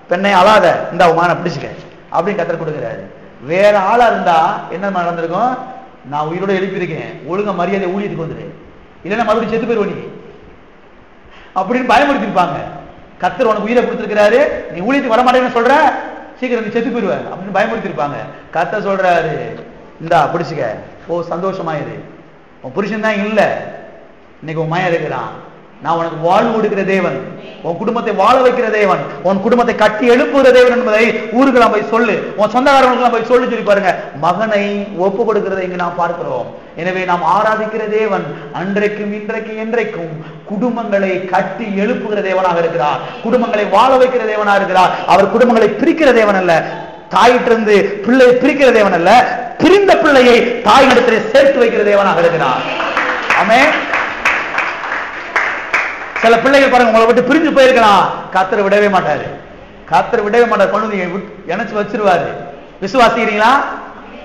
பெண்ணை அழாத, இந்த உங்க மான பிடிச்சுக்க அப்படின்னு கர்த்தர் கொடுக்கிறாரு. வேற ஆளா இருந்தா என்ன நடந்திருக்கும்? நான் உயிரோட எழுப்பியிருக்கேன், ஒழுங்க மரியாதை ஊழியத்துக்கு வந்துரு, இல்லைன்னா மறுபடியும் செத்து போயிருவ நீ அப்படின்னு பயமுறுத்திருப்பாங்க. கர்த்தர் உனக்கு உயிரை கொடுத்திருக்கிறாரு, நீ ஊழியத்துக்கு வரமாட்டேன்னு சொல்ற, சீக்கிரம் நீ செத்து போயிருவ அப்படின்னு பயமுறுத்திருப்பாங்க. கர்த்தர் சொல்றாரு, இந்தா பிடிச்சுக்க, ஓ சந்தோஷமாயிரு, உன் புருஷன் தான் இல்ல, இன்னைக்கு உன் மயம் இருக்கிறான், நான் உனக்கு வாழ்வு கொடுக்கிற தேவன், உன் குடும்பத்தை வாழ வைக்கிற தேவன், உன் குடும்பத்தை கட்டி எழுப்புகிற தேவன் என்பதை ஊருக்கெல்லாம் போய் சொல்லு, உன் சொந்தக்காரர்களுக்கெல்லாம் போய் சொல்லி சொல்லி பாருங்க. மகனை ஒப்பு கொடுக்கிறதை இங்கு நாம் பார்க்கிறோம். எனவே நாம் ஆராதிக்கிற தேவன் அன்றைக்கும் இன்றைக்கும் என்றைக்கும் குடும்பங்களை கட்டி எழுப்புகிற தேவனாக இருக்கிறார், குடும்பங்களை வாழ வைக்கிற தேவனாக இருக்கிறார். அவர் குடும்பங்களை பிரிக்கிற தேவன் அல்ல, தாயிட்டிருந்து பிள்ளையை பிரிக்கிற தேவன் அல்ல, பிரிந்த பிள்ளையை தாயிடத்திலே சேர்த்து வைக்கிற தேவனாக இருக்கிறார். ஆமென். சில பிள்ளைகள் பாருங்க, உங்களை விட்டு பிரிஞ்சு போயிருக்கலாம், கர்த்தர் விடவே மாட்டாரு, கர்த்தர் விடவே மாட்டார், கொண்டு இணைச்சு வச்சிருவாரு. விசுவாசிக்கிறீங்களா?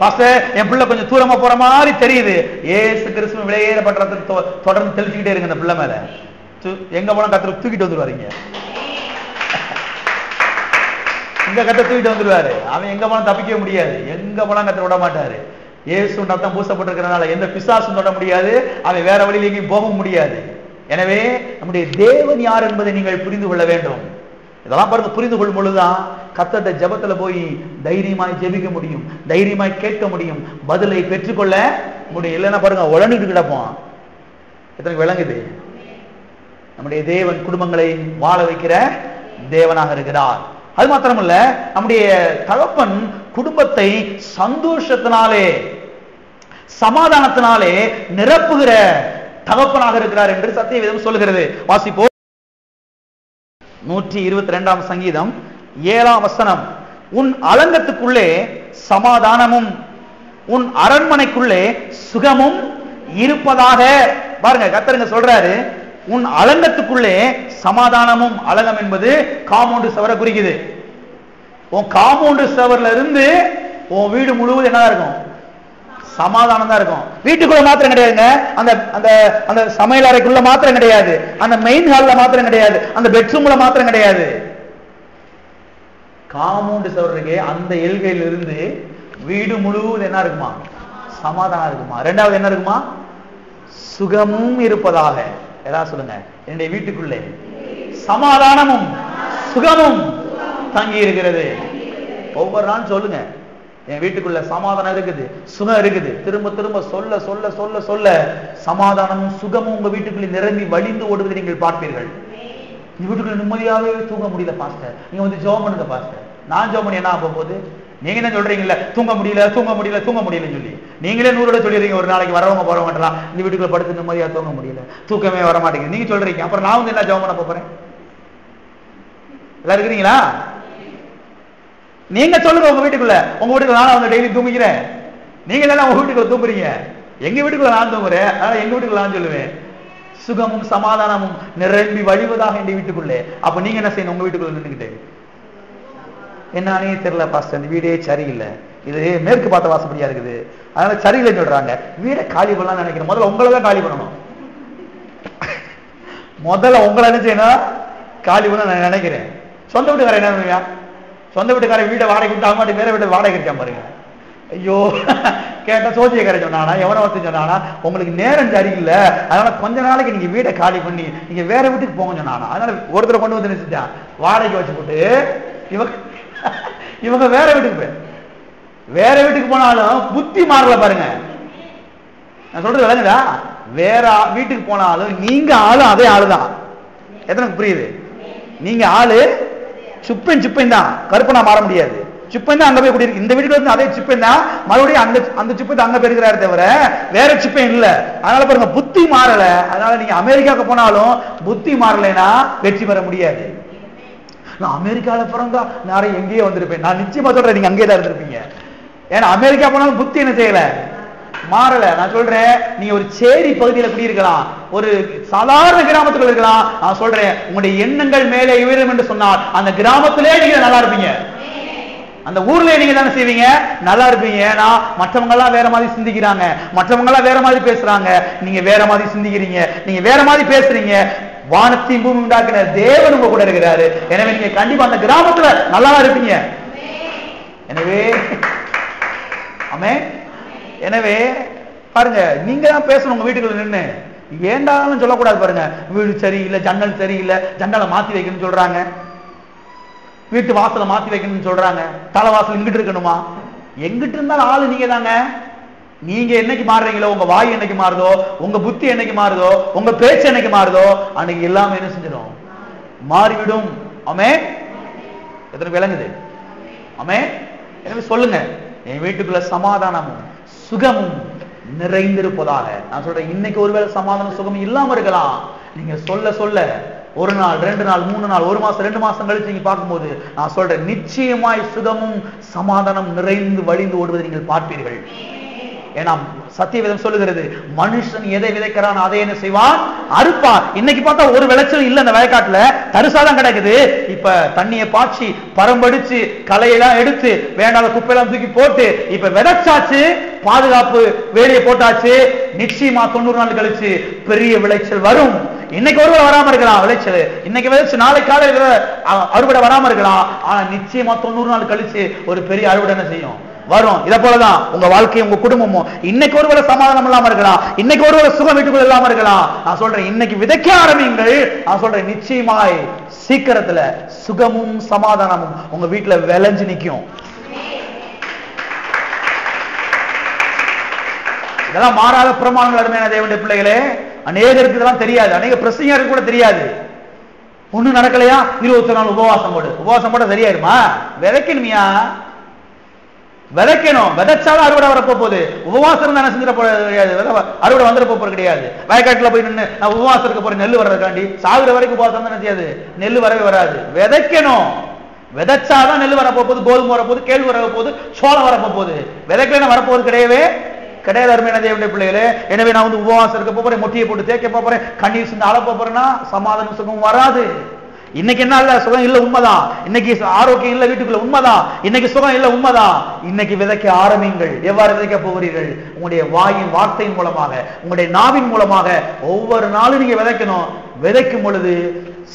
பாஸ்டர், என் பிள்ளை கொஞ்சம் தூரமா போற மாதிரி தெரியுது, ஏசு கிறிஸ்துவ விலையேற பண்றது தொடர்ந்து தெளிச்சுக்கிட்டே இருங்க அந்த பிள்ளை மேல. எங்க போனா கர்த்தர் தூக்கிட்டு வந்துருவாருங்க, இங்க கர்த்தர் தூக்கிட்டு வந்துருவாரு. அவன் எங்க போனா தப்பிக்கவே முடியாது, எங்க போனா கர்த்தர் விட மாட்டாரு. இயேசு ரத்தம் பூசப்பட்டிருக்கிறதுனால எந்த பிசாசும் தொட முடியாது, அவன் வேற வழியில எங்கேயும் போக முடியாது. எனவே நம்முடைய தேவன் யார் என்பதை நீங்கள் புரிந்து கொள்ள வேண்டும். இதெல்லாம் பாருங்க, புரிந்து கொள்ளும் பொழுதுதான் கர்த்தருடைய ஜெபத்துல போய் தைரியமாய் ஜெபிக்க முடியும், தைரியமாய் கேட்க முடியும், பதிலை பெற்றுக்கொள்ள முடியும். இல்லைன்னா பாருங்க உழந்துட்டு கிடப்போம். எத்தனை விளங்குது? நம்முடைய தேவன் குடும்பங்களை வாழ வைக்கிற தேவனாக இருக்கிறார். அது மாத்திரமல்ல, நம்முடைய தகப்பன் குடும்பத்தை சந்தோஷத்தினாலே சமாதானத்தினாலே நிரப்புகிற தகப்பனாக இருக்கிறார் என்று சத்தியவேதம் சொல்லுகிறது. வாசிப்போம். 122ஆம் சங்கீதம் 7ஆம் வசனம். உன் அலங்கத்துக்குள்ளே சமாதானமும் உன் அரண்மனைக்குள்ளே சுகமும் இருப்பதாக. பாருங்க, கர்த்தருங்க சொல்றாரு, உன் அலங்கத்துக்குள்ளே சமாதானமும். அலங்கம் என்பது காம்பவுண்ட் சவரை குறிக்குது. உன் காம்பவுண்ட் சவர்ல இருந்து உன் வீடு முழுவதும் என்னதான் இருக்கும்? சமாதானம் தான் இருக்கும். வீட்டுக்குள்ள மாத்திரம் கிடையாதுங்க, அந்த அந்த அந்த சமையல் அறைக்குள்ள மாத்திரம் கிடையாது, அந்த மெயின் ஹால்ல மாத்திரம் கிடையாது, அந்த பெட்ரூம்ல மாத்திரம் கிடையாது. காம்பவுண்ட் சவர் இருக்கு, அந்த எல்கையில இருந்து வீடு முழுவதும் என்ன இருக்குமா? சமாதானம் இருக்குமா. ரெண்டாவது என்ன இருக்குமா? சுகமும் இருப்பதாக. ஏதாவது சொல்லுங்க, என்னுடைய வீட்டுக்குள்ளே சமாதானமும் சுகமும் தங்கி இருக்கிறது. ஒவ்வொரு நாள் சொல்லுங்க, என் வீட்டுக்குள்ள சமாதானம் இருக்குது, சுகம் இருக்குது. திரும்ப திரும்ப சொல்ல சொல்ல சொல்ல சொல்ல சமாதானமும் சுகமும் உங்க வீட்டுக்குள்ள நிரம்பி வழிந்து ஓடுவதை நீங்கள் பார்ப்பீர்கள். இந்த வீட்டுக்குள்ள நிம்மதியாவே தூங்க முடியல பாஸ்டர், நீங்க வந்து ஜெபம் பண்ணுங்க பாஸ்டர். நான் ஜெபம் பண்ணி என்ன ஆக போகுது? நீங்க தான் சொல்றீங்கல்ல தூங்க முடியல தூங்க முடியல தூங்க முடியலன்னு சொல்லி. நீங்களே 100 சொல்லிடுறீங்க, ஒரு நாளைக்கு வரவங்க போறவங்கலாம் இந்த வீட்டுக்குள்ள படுத்து நிம்மதியா தூங்க முடியல, தூக்கமே வர மாட்டேங்குது நீங்க சொல்றீங்க. அப்புறம் நான் வந்து என்ன ஜெபம் பண்ண போறேன்? எல்லாம் இருக்கிறீங்களா? நீங்க சொல்லுங்க உங்க வீட்டுக்குள்ள. உங்க வீட்டுக்குள்ள நான் வந்து டெய்லி தூங்குகிறேன், நீங்க தானே உங்க வீட்டுக்குள்ள தூங்குறீங்க. எங்க வீட்டுக்குள்ள நான் தூங்குறேன், அதனால எங்க வீட்டுக்குள்ள நான் சொல்லுவேன் சுகமும் சமாதானமும் நிரம்பி வழிவதாக இந்த வீட்டுக்குள்ளே. அப்ப நீங்க என்ன செய்யணும்? உங்க வீட்டுக்குள்ள நின்றுக்கிட்டு என்னன்னே தெரியல பாஸ்டர், இந்த வீடே சரியில்லை, இது மேற்கு பார்த்த வாசப்படியா இருக்குது, அதனால சரியில்லைன்னு சொல்றாங்க. வீடை காலி பண்ணலாம் நினைக்கிறேன். முதல்ல உங்களை தான் காலி பண்ணணும். முதல்ல உங்களை என்ன செய்யணும்? காலி பண்ண நான் நினைக்கிறேன். சொந்த வீட்டுக்காரன் என்ன பண்ணுவீங்க? சொந்த வீட்டுக்காரன் வீட்டை வாடகை விட்டு அவங்க வேற வீட்டை வாடகை கிடைக்காம பாருங்க. ஐயோ கேட்டா சோசியக்காரன் சொன்னானா, எவனை வந்து சொன்னானா, உங்களுக்கு நேரம் சரியில்லை, அதனால கொஞ்ச நாளைக்கு நீங்க வீடை காலி பண்ணி நீங்க வேற வீட்டுக்கு போங்க சொன்னானா. அதனால ஒருத்தரை கொண்டு வந்து நினைச்சுட்டான், வாடகை வச்சு போட்டு இவங்க வேற வீட்டுக்கு போய் வேற வீட்டுக்கு போனாலும் புத்தி மாறல பாருங்க. நான் சொல்றது விளங்குதா? வேற வீட்டுக்கு போனாலும் நீங்க ஆளு அதே ஆளுதான். எத்தனை புரியுது? நீங்க ஆளு சுப்பன் சுப்பன் தான், கருப்பனா மாற முடியாது. சுப்பன் தான் அங்க போய் குடியிருக்கு. இந்த வீட்டுக்கு வந்து அதே சுப்பன் தான், மறுபடியும் அந்த சுப்பன் அங்க போயிருக்கிறாரு தவிர வேற சுப்பன் இல்ல. அதனால பாருங்க புத்தி மாறல. அதனால நீங்க அமெரிக்காவுக்கு போனாலும் புத்தி மாறலைன்னா வெற்றி பெற முடியாது. நான் அமெரிக்கால பிறந்தா நிறைய எங்கேயே வந்திருப்பேன். நான் நிச்சயமா சொல்றேன் நீங்க அங்கேயே தான் இருந்திருப்பீங்க. ஏன்னா அமெரிக்கா போனாலும் புத்தி என்ன செய்யல, மாறல. நான் சொல்றேன் நீங்க ஒரு சேரி பகுதியில குடியிருக்கலாம், ஒரு சாதாரண கிராமத்துக்குள்ள இருக்கலாம். நான் சொல்றேன் உங்களுடைய எண்ணங்கள் மேலே உயரும் என்று சொன்னால் அந்த கிராமத்திலே நீங்க நல்லா இருப்பீங்க, அந்த ஊர்ல நீங்க தானே செய்வீங்க, நல்லா இருப்பீங்க. ஏன்னா மற்றவங்க எல்லாம் வேற மாதிரி சிந்திக்கிறாங்க, மற்றவங்க எல்லாம் வேற மாதிரி பேசுறாங்க, நீங்க வேற மாதிரி சிந்திக்கிறீங்க, நீங்க வேற மாதிரி பேசுறீங்க. வானத்தையும் பூமி உண்டாக்கின தேவன் உங்க கூட இருக்கிறாரு. எனவே நீங்க கண்டிப்பா அந்த கிராமத்துல நல்லா இருப்பீங்க. எனவே ஆமென். எனவே பாருங்க, நீங்க தான் பேசணும் உங்க வீட்டுக்குள்ள நின்று. ஏண்டாலும் சொல்லக்கூடாது பாருங்க. வீடு சரியில்லை, ஜன்னல் சரியில்லை, ஜன்னலை மாத்தி வைக்கணும்னு சொல்றாங்க, வீட்டு வாசலை மாத்தி வைக்கணும்னு சொல்றாங்க, தலைவாசல் இங்கிட்டு இருக்கணுமா? எங்கிட்டு இருந்தாலும் ஆளு நீங்க தாங்க. நீங்க என்னைக்கு மாறுறீங்களோ, உங்க வாய் என்னைக்கு மாறுதோ, உங்க புத்தி என்னைக்கு மாறுதோ, உங்க பேச்சு என்னைக்கு மாறுதோ, அன்னைக்கு எல்லாமே என்ன செஞ்சிடும்? மாறிவிடும். ஆமென். எத்தனை விளங்குது? ஆமென். எனவே சொல்லுங்க, என் வீட்டுக்குள்ள சமாதானமும் சுகமும் நிறைந்திருப்பதாக. நான் சொல்றேன் இன்னைக்கு ஒருவேளை சமாதானம் சுகம் இல்லாம இருக்கலாம். நீங்க சொல்ல சொல்ல ஒரு நாள் 2 நாள் 3 நாள் 1 மாசம் 2 மாசம் கழிச்சு நீங்க பார்க்கும்போது நான் சொல்றேன் நிச்சயமாய் சுகமும் சமாதானம் நிறைந்து வழிந்து ஓடுவதை நீங்கள் பார்ப்பீர்கள். ஏன்னா சத்தியவேதம் சொல்லுகிறது, மனுஷன் எதை விதைக்கிறான் அதை என்ன செய்வான்? அறுப்பான். இன்னைக்கு பார்த்தா ஒரு விளைச்சல் இல்ல, அந்த வயக்காட்டுல தரிசாதான் கிடக்குது. இப்ப தண்ணியை பாய்ச்சி பரம்படிச்சு களையெல்லாம் எடுத்து வேண்டாத குப்பையெல்லாம் தூக்கி போட்டு இப்ப விதைச்சாச்சு, பாதுகாப்பு வேலையை போட்டாச்சு. நிச்சயமா 90 நாள் கழிச்சு பெரிய விளைச்சல் வரும். இன்னைக்கு ஒருவேளை வராம இருக்கலாம் விளைச்சல், இன்னைக்கு விளைச்சு நாளை காலையில அறுவடை வராம இருக்கலாம். ஆனா நிச்சயமா 90 நாள் கழிச்சு ஒரு பெரிய அறுவடை என்ன செய்யும்? வரும். இதை போலதான் உங்க வாழ்க்கையும் உங்க குடும்பமும். இன்னைக்கு ஒருவேளை சமாதானம் இல்லாம இருக்கலாம், இன்னைக்கு ஒருவேளை சுகம் வீட்டுக்குள்ள இல்லாம இருக்கலாம். நான் சொல்றேன் இன்னைக்கு விதைக்க ஆரம்பிங்கள். நான் சொல்றேன் நிச்சயமாய் சீக்கிரத்துல சுகமும் சமாதானமும் உங்க வீட்டுல விளைஞ்சு நிற்கும். இதெல்லாம் மாறாத பிரமாணங்கள் அருமையான தேவனுடைய பிள்ளைகளே. அநேகருக்கு இதெல்லாம் தெரியாது, அநேக பிரசங்கருக்கு கூட தெரியாது. ஒண்ணு நடக்கலையா 21 நாள் உபவாசம் போடு. உபவாசம் போட சரியாயிருமா? விதைக்கணுமியா, விதைக்கணும். விதைச்சாலும் அறுவடை வரப்போ போகுது. உபவாசம் தானே செஞ்சிட கிடையாது, அறுவடை வந்துட போறது கிடையாது. வயக்காட்டுல போய் நின்று நான் உபவாசம் இருக்க போறேன் நெல் வர்றதுக்காண்டி சாகுற வரைக்கும் உபவாசம் தான் செய்யாது, நெல் வரவே வராது. விதைக்கணும். விதைச்சாதான் நெல் வரப்போ போகுது, கோதுமை வரப்போகுது, கேழ்வு வர போகுது, சோளம் வரப்போ போகுது. விதைக்கணும் வரப்போகுது கிடையவே கிடையாது அருமையான தேவனுடைய பிள்ளைகளே. எனவே நான் வந்து உபவாசம் இருக்க போறேன், மொட்டியை போட்டு தேய்க்க போறேன், கண்ணீர் சிந்து அழ போறேன்னா சமாதானம் சுகம் வராது. இன்னைக்கு என்ன இல்ல, சுகம் இல்ல உண்மைதான். இன்னைக்கு ஆரோக்கியம் இல்ல வீட்டுக்குள்ள உண்மைதான். இன்னைக்கு சுகம் இல்ல உண்மைதான். இன்னைக்கு விதைக்க ஆரம்பிங்கள். எவ்வாறு விதைக்க போகிறீர்கள்? உங்களுடைய வாயின் வார்த்தையின் மூலமாக, உங்களுடைய நாவின் மூலமாக ஒவ்வொரு நாளும் நீங்க விதைக்கணும். விதைக்கும் பொழுது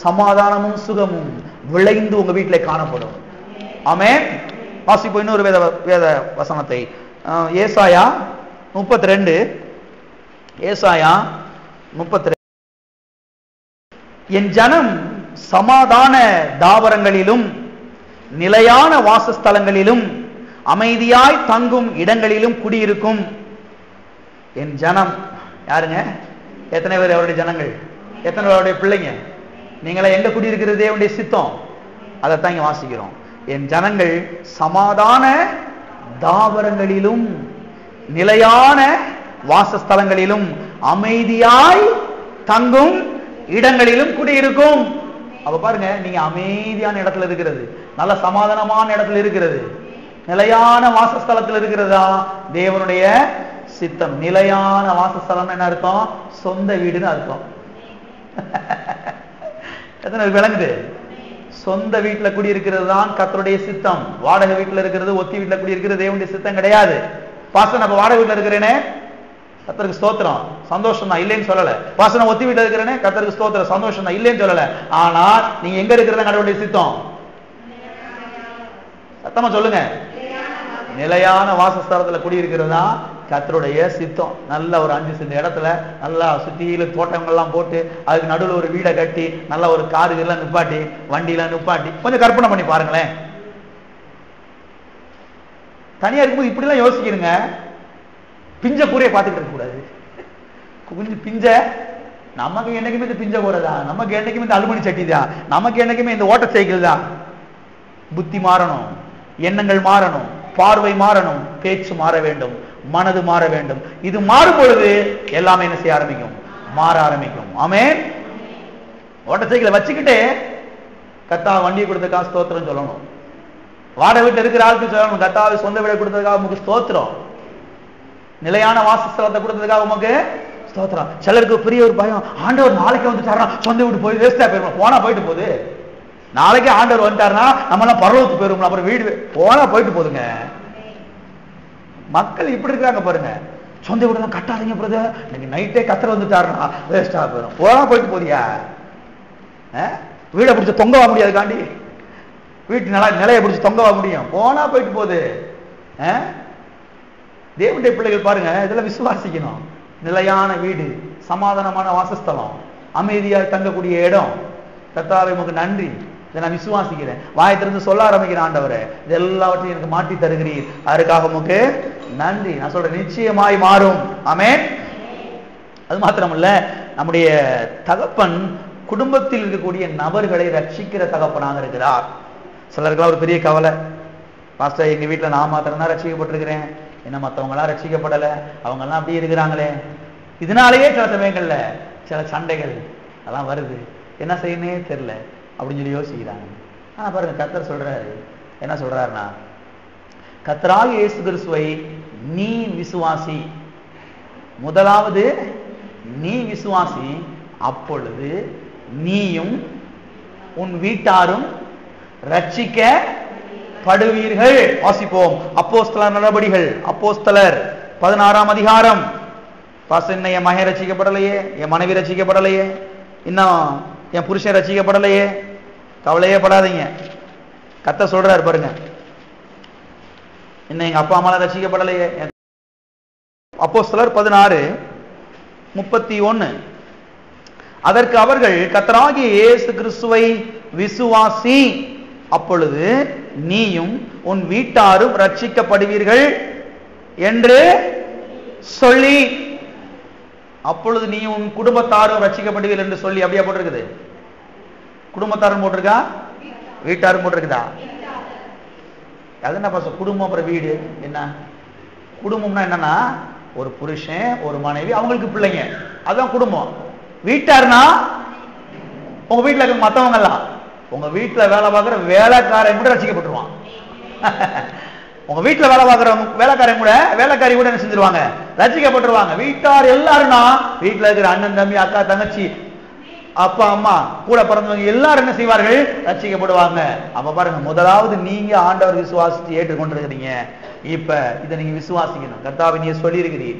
சமாதானமும் சுகமும் விளைந்து உங்க வீட்டிலே காணப்படும். ஆமென். வாசிப்போம் இன்னொரு வேத வசனத்தை. ஏசாயா 32. ஏசாயா 32. என் ஜனம் சமாதான தாவரங்களிலும் நிலையான வாசஸ்தலங்களிலும் அமைதியாய் தங்கும் இடங்களிலும் குடியிருக்கும். என் ஜனம் யாருங்க? எத்தனை பேர் அவருடைய ஜனங்கள்? எத்தனை பேர் அவருடைய பிள்ளைங்க? நீங்களா எங்க குடியிருக்கிறது? தேவனுடைய சித்தம். அதைத்தான் இங்க வாசிக்கிறோம். என் ஜனங்கள் சமாதான தாவரங்களிலும் நிலையான வாசஸ்தலங்களிலும் அமைதியாய் தங்கும் இடங்களிலும் குடியிருக்கும். அப்ப பாருங்க, நீங்க அமைதியான இடத்துல இருக்கிறது, நல்ல சமாதானமான இடத்துல இருக்கிறது, நிலையான வாசஸ்தலத்தில் இருக்கிறதா தேவனுடைய சித்தம். நிலையான வாசஸ்தலம் என்ன அர்த்தம்? சொந்த வீடுன்னு அர்த்தம். எத்தனை விளங்குது? சொந்த வீட்டுல குடியிருக்கிறது தான் கர்த்தருடைய சித்தம். வாடகை வீட்டுல இருக்கிறது, ஒத்தி வீட்டுல குடியிருக்கிறது தேவனுடைய சித்தம் கிடையாது. பாஸ்டர் நான் வாடகை வீட்டுல இருக்கிறேனே, கர்த்தருக்கு ஸ்தோத்திரம், சந்தோஷம் தான், இல்லைன்னு சொல்லல. பாஸ்டர் நான் ஒத்தி வீட்டுல இருக்கிறேனே, கர்த்தருக்கு ஸ்தோத்திரம், சந்தோஷம் தான், இல்லைன்னு சொல்லல. ஆனா நீங்க எங்க இருக்கிறதா கடவுளுடைய சித்தம்? சத்தமா சொல்லுங்க. நிலையான வாசஸ்தலத்துல குடியிருக்கிறதா கர்த்தருடைய சித்தம். நல்ல ஒரு 5 சென்ட் இடத்துல நல்லா சுத்தியில தோட்டங்கள்லாம் போட்டு அதுக்கு நடுவில் ஒரு வீடை கட்டி நல்ல ஒரு காரு எல்லாம் நிப்பாட்டி வண்டியெல்லாம் நிப்பாட்டி கொஞ்சம் கற்பனை பண்ணி பாருங்களேன். தனியா இருக்கும்போது இப்படி எல்லாம் யோசிக்கிறீங்க. பிஞ்ச கூரையை பார்த்துட்டு இருக்க கூடாது. கொஞ்சம் பிஞ்ச நமக்கு என்னைக்குமே இந்த பிஞ்ச கூரை தான், நமக்கு என்னைக்குமே இந்த அலுமினி சட்டி தான், நமக்கு என்னைக்குமே இந்த ஓட்ட சைக்கிள் தான். புத்தி மாறணும், எண்ணங்கள் மாறணும், பார்வை மாறணும், பேச்சு மாற வேண்டும், மனது மாற வேண்டும். இது மாறும் பொழுது எல்லாமே என்ன செய்ய ஆரம்பிக்கும்? மாற ஆரம்பிக்கும். ஆமென். ஓட்ட சைக்கிளை வச்சுக்கிட்டு கர்த்தா வண்டியை கொடுத்ததுக்காக ஸ்தோத்திரம் சொல்லணும். வாடகை வீட்டில் இருக்கிற ஆளுக்கு சொல்லணும், கர்த்தாவை சொந்த வீடை கொடுத்ததுக்காக உமக்கு ஸ்தோத்திரம், நிலையான வாசஸ்தலத்தை கொடுத்ததுக்காக உமக்கு ஸ்தோத்திரம். சிலருக்கு பெரிய ஒரு பயம், ஆண்டவர் நாளைக்கு வந்துட்டாரா சொந்த வீடு போய் வேஸ்டா போயிடும். போனா போயிட்டு போகுது. நாளைக்கே ஆண்டவர் வந்துட்டாருன்னா நம்ம எல்லாம் பரலோகத்துக்கு போயிருவோம், அப்புறம் வீடு போனா போயிட்டு போதுங்க. மக்கள் இப்படி இருக்காங்க பாருங்க. சொந்த வீடு தான் கட்டாதீங்க பிரதர், இன்னைக்கு நைட்டே கத்தர் வந்துட்டாருன்னா வேஸ்டா போயிடும். போனா போயிட்டு போதியா? வீடை பிடிச்ச தொங்கவா முடியாது காண்டி, வீட்டு நிலையை பிடிச்சி தொங்கவா முடியும்? போனா போயிட்டு போகுது. தேவனுடைய பிள்ளைகள் பாருங்க, இதெல்லாம் விசுவாசிக்கணும். நிலையான வீடு, சமாதானமான வாசஸ்தலம், அமைதியாக தங்கக்கூடிய இடம். கர்த்தாவே உமக்கு நன்றி, இதை நான் விசுவாசிக்கிறேன். வாயத்திலிருந்து சொல்ல ஆரம்பிக்கிறேன், ஆண்டவரே இது எல்லாவற்றையும் எனக்கு மாற்றி தருகிறீர், அதற்காக உமக்கு நன்றி. நான் சொல்றேன், நிச்சயமாய் மாறும். ஆமென். அது மாத்திரமல்ல, நம்முடைய தகப்பன் குடும்பத்தில் இருக்கக்கூடிய நபர்களை ரட்சிக்கிற தகப்பனாக இருக்கிறார். சிலருக்கெல்லாம் ஒரு பெரிய கவலை, பாஸ்டர் எங்க வீட்டில் நான் மாத்திரம் தான் ரட்சிக்கப்பட்டிருக்கிறேன், என்ன மற்றவங்களாம் ரட்சிக்கப்படலை, அவங்கெல்லாம் அப்படியே இருக்கிறாங்களே. இதனாலேயே சில சமயங்கள்ல சில சண்டைகள் அதெல்லாம் வருது, என்ன செய்யணுமே தெரியல அப்படின்னு சொல்லி யோசிக்கிறாங்க. ஆனா பாருங்க, கர்த்தர் சொல்றாரு, என்ன சொல்றாருன்னா, கர்த்தராகிய இயேசு கிறிஸ்துவை நீ விசுவாசி. முதலாவது நீ விசுவாசி, அப்பொழுது நீயும் உன் வீட்டாரும் ரட்சிக்கப்படுவீர்கள். வாசிப்போம். அப்போஸ்தலர் நடபடிகள், அப்போஸ்தலர் 16ஆம் அதிகாரம். பாஸ்டர் என் மகன் ரட்சிக்கப்படலையே, என் மனைவி ரட்சிக்கப்படலையே, இன்னும் என் புருஷன் ரட்சிக்கப்படலையே, கவலையே படாதீங்க. கர்த்தர் சொல்றாரு பாருங்க, இன்னும் எங்க அப்பா அம்மாலாம் ரட்சிக்கப்படலையே. அப்போஸ்தலர் 16:31. அதற்கு அவர்கள், கர்த்தராகிய இயேசு கிறிஸ்துவை விசுவாசி, அப்பொழுது நீயும் உன் வீட்டாரும் ரட்சிக்கப்படுவீர்கள் என்று சொல்லி, அப்பொழுது நீ உன் குடும்பத்தாரும் ரட்சிக்கப்படுவீர்கள் என்று சொல்லி, அப்படியே போட்டிருக்குது. குடும்பத்தாரும் போட்டிருக்கா, வீட்டாரும் போட்டிருக்குதா? அது என்ன பாச குடும்பம் அப்புறம் வீடு என்ன? குடும்பம்னா என்னன்னா ஒரு புருஷன் ஒரு மனைவி அவங்களுக்கு பிள்ளைங்க, அதுதான் குடும்பம். வீட்டார்னா உங்க வீட்டுல இருக்க மத்தவங்க எல்லாம், உங்க வீட்டுல வேலை பார்க்குற வேலைக்காரன் கூட ரட்சிக்கப்பட்டுருவான். உங்க வீட்டுல வேலை பார்க்குற வேலைக்காரன் கூட வேலைக்காரி கூட என்ன செஞ்சிருவாங்க? ரட்சிக்கப்பட்டுருவாங்க. வீட்டார் எல்லாருன்னா வீட்டுல இருக்கிற அண்ணன் தம்பி அக்கா தங்கச்சி அப்பா அம்மா கூட பிறந்தவங்க எல்லாரும் என்ன செய்வார்கள்? ரட்சிக்கப்படுவாங்க. அப்ப பாருங்க, முதலாவது நீங்க ஆண்டவர் விசுவாசித்து ஏற்றுக்கொண்டிருக்கிறீங்க. இப்ப இதை நீங்க விசுவாசிக்கணும். கர்த்தாவை நீ சொல்லியிருக்கிறீர்,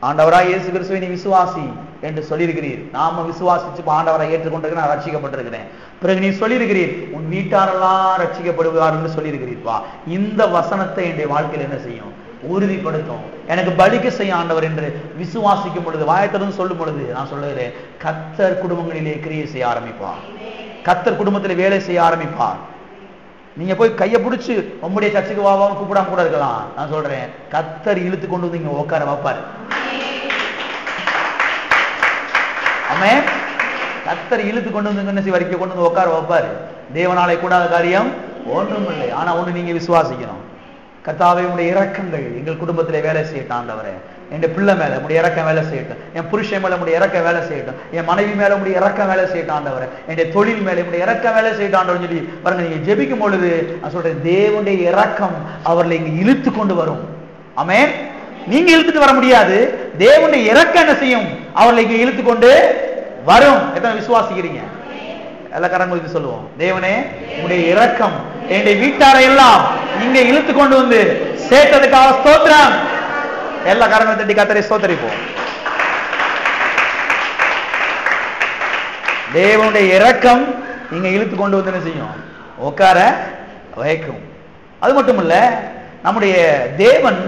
ஆண்டவராய் இயேசு கிறிஸ்துவை நீ விசுவாசி என்று சொல்லியிருக்கிறீர். நாம விசுவாசிச்சு ஆண்டவரை ஏற்றுக்கொண்டிருக்கிறேன், நான் ரட்சிக்கப்பட்டிருக்கிறேன். பிறகு நீ சொல்லியிருக்கிறீர் உன் வீட்டாரெல்லாம் ரட்சிக்கப்படுவார் என்று சொல்லியிருக்கிறீர்ப்பா. இந்த வசனத்தை என்னுடைய வாழ்க்கையில் என்ன செய்யும்? உறுதிப்படுத்தும். எனக்கு பலிக்க செய்ய ஆண்டவர் என்று விசுவாசிக்கும் பொழுது, வாயத்திலிருந்து சொல்லும் பொழுது நான் சொல்லுகிறேன், கர்த்தர் குடும்பங்களிலே கிரியை செய்ய ஆரம்பிப்பார். கர்த்தர் குடும்பத்தில் வேலை செய்ய ஆரம்பிப்பார். நீங்க போய் கையை பிடிச்சு உம்முடைய சர்ச்சுக்கு வாவான்னு கூப்பிடாம கூட இருக்கலாம். நான் சொல்றேன், கர்த்தர் இழுத்து கொண்டு வந்து இங்க உட்கார வைப்பாரு. ஆமென். கர்த்தர் இழுத்து கொண்டு வந்து என்ன வரைக்கும் கொண்டு வந்து உட்கார வைப்பாரு. தேவனாலே கூடாத காரியம் ஒன்றும் இல்லை. ஆனா ஒண்ணு நீங்க விசுவாசிக்கணும். கர்த்தாவே உடைய இரக்கங்கள் எங்கள் குடும்பத்திலே வேலை செய்யட்டும் ஆண்டவரே. என் பிள்ளை மேல உடைய இறக்கம் வேலை செய்யட்டும், என் புருஷன் மேல உடைய இறக்கம் வேலை செய்யட்டும், என் மனைவி மேல உடைய இறக்கம் வேலை செய்யட்டும் ஆண்டவரே, என் தொழில் மேல உடைய இறக்கம் வேலை செய்யட்டும் ஆண்டவர் சொல்லி பாருங்க. நீங்க ஜெபிக்கும் பொழுது நான் சொல்றேன், தேவனுடைய இரக்கம் அவர்களை இங்க இழுத்து கொண்டு வரும். ஆமென். நீங்க இழுத்துட்டு வர முடியாது, தேவனுடைய இரக்கம் என்ன செய்யும், அவர்களை இங்க இழுத்து கொண்டு வரும். எத்தனை விசுவாசிக்கிறீங்க? எல்லா கரங்களுக்கு சொல்லுவோம், தேவனே உடைய இரக்கம் என்னுடைய வீட்டாரை எல்லாம் இங்க இழுத்து கொண்டு வந்து சேர்த்ததுக்காக ஸ்தோத்திரம். எல்லா கரங்களை தட்டி கர்த்தரை ஸ்தோத்திரிப்போம். தேவனுடைய இரக்கம் இங்க இழுத்து கொண்டு வந்து என்ன செய்யும், உட்கார வைக்கும். அது மட்டும் இல்ல, நம்முடைய தேவன்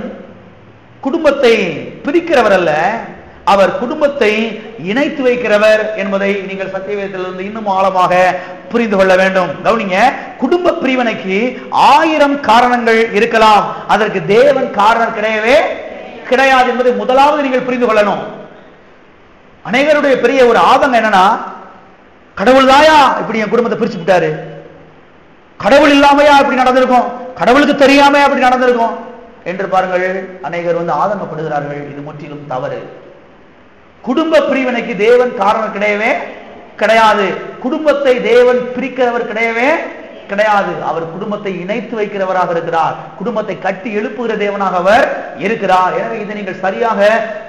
குடும்பத்தை பிரிக்கிறவர் அல்ல, அவர் குடும்பத்தை இணைத்து வைக்கிறவர் என்பதை நீங்கள் சத்தியவேதத்திலிருந்து இன்னும் ஆழமாக புரிந்து கொள்ள வேண்டும். கவனிங்க, குடும்ப பிரிவினைக்கு 1000 காரணங்கள் இருக்கலாம், அதற்கு தேவன் காரணம் கிடையவே கிடையாது என்பதை முதலாவது நீங்கள் புரிந்து கொள்ளணும். அநேகருடைய பெரிய ஒரு ஆதங்கம் என்னன்னா, கடவுள் தாயா இப்படி என் குடும்பத்தை பிரிச்சு விட்டாரு, கடவுள் இல்லாமையா இப்படி நடந்திருக்கும், கடவுளுக்கு தெரியாம அப்படி நடந்திருக்கும் என்று பாருங்கள் அநேகர் ஆதங்கப்படுகிறார்கள். இது முற்றிலும் தவறு. குடும்ப பிரிவினைக்கு தேவன் காரணம் கிடையவே கிடையாது. குடும்பத்தை தேவன் பிரிக்கிறவர் கிடையவே கிடையாது. அவர் குடும்பத்தை இணைத்து வைக்கிறவராக இருக்கிறார். குடும்பத்தை கட்டி எழுப்புகிற தேவனாக அவர் இருக்கிறார். எனவே இதை நீங்கள் சரியாக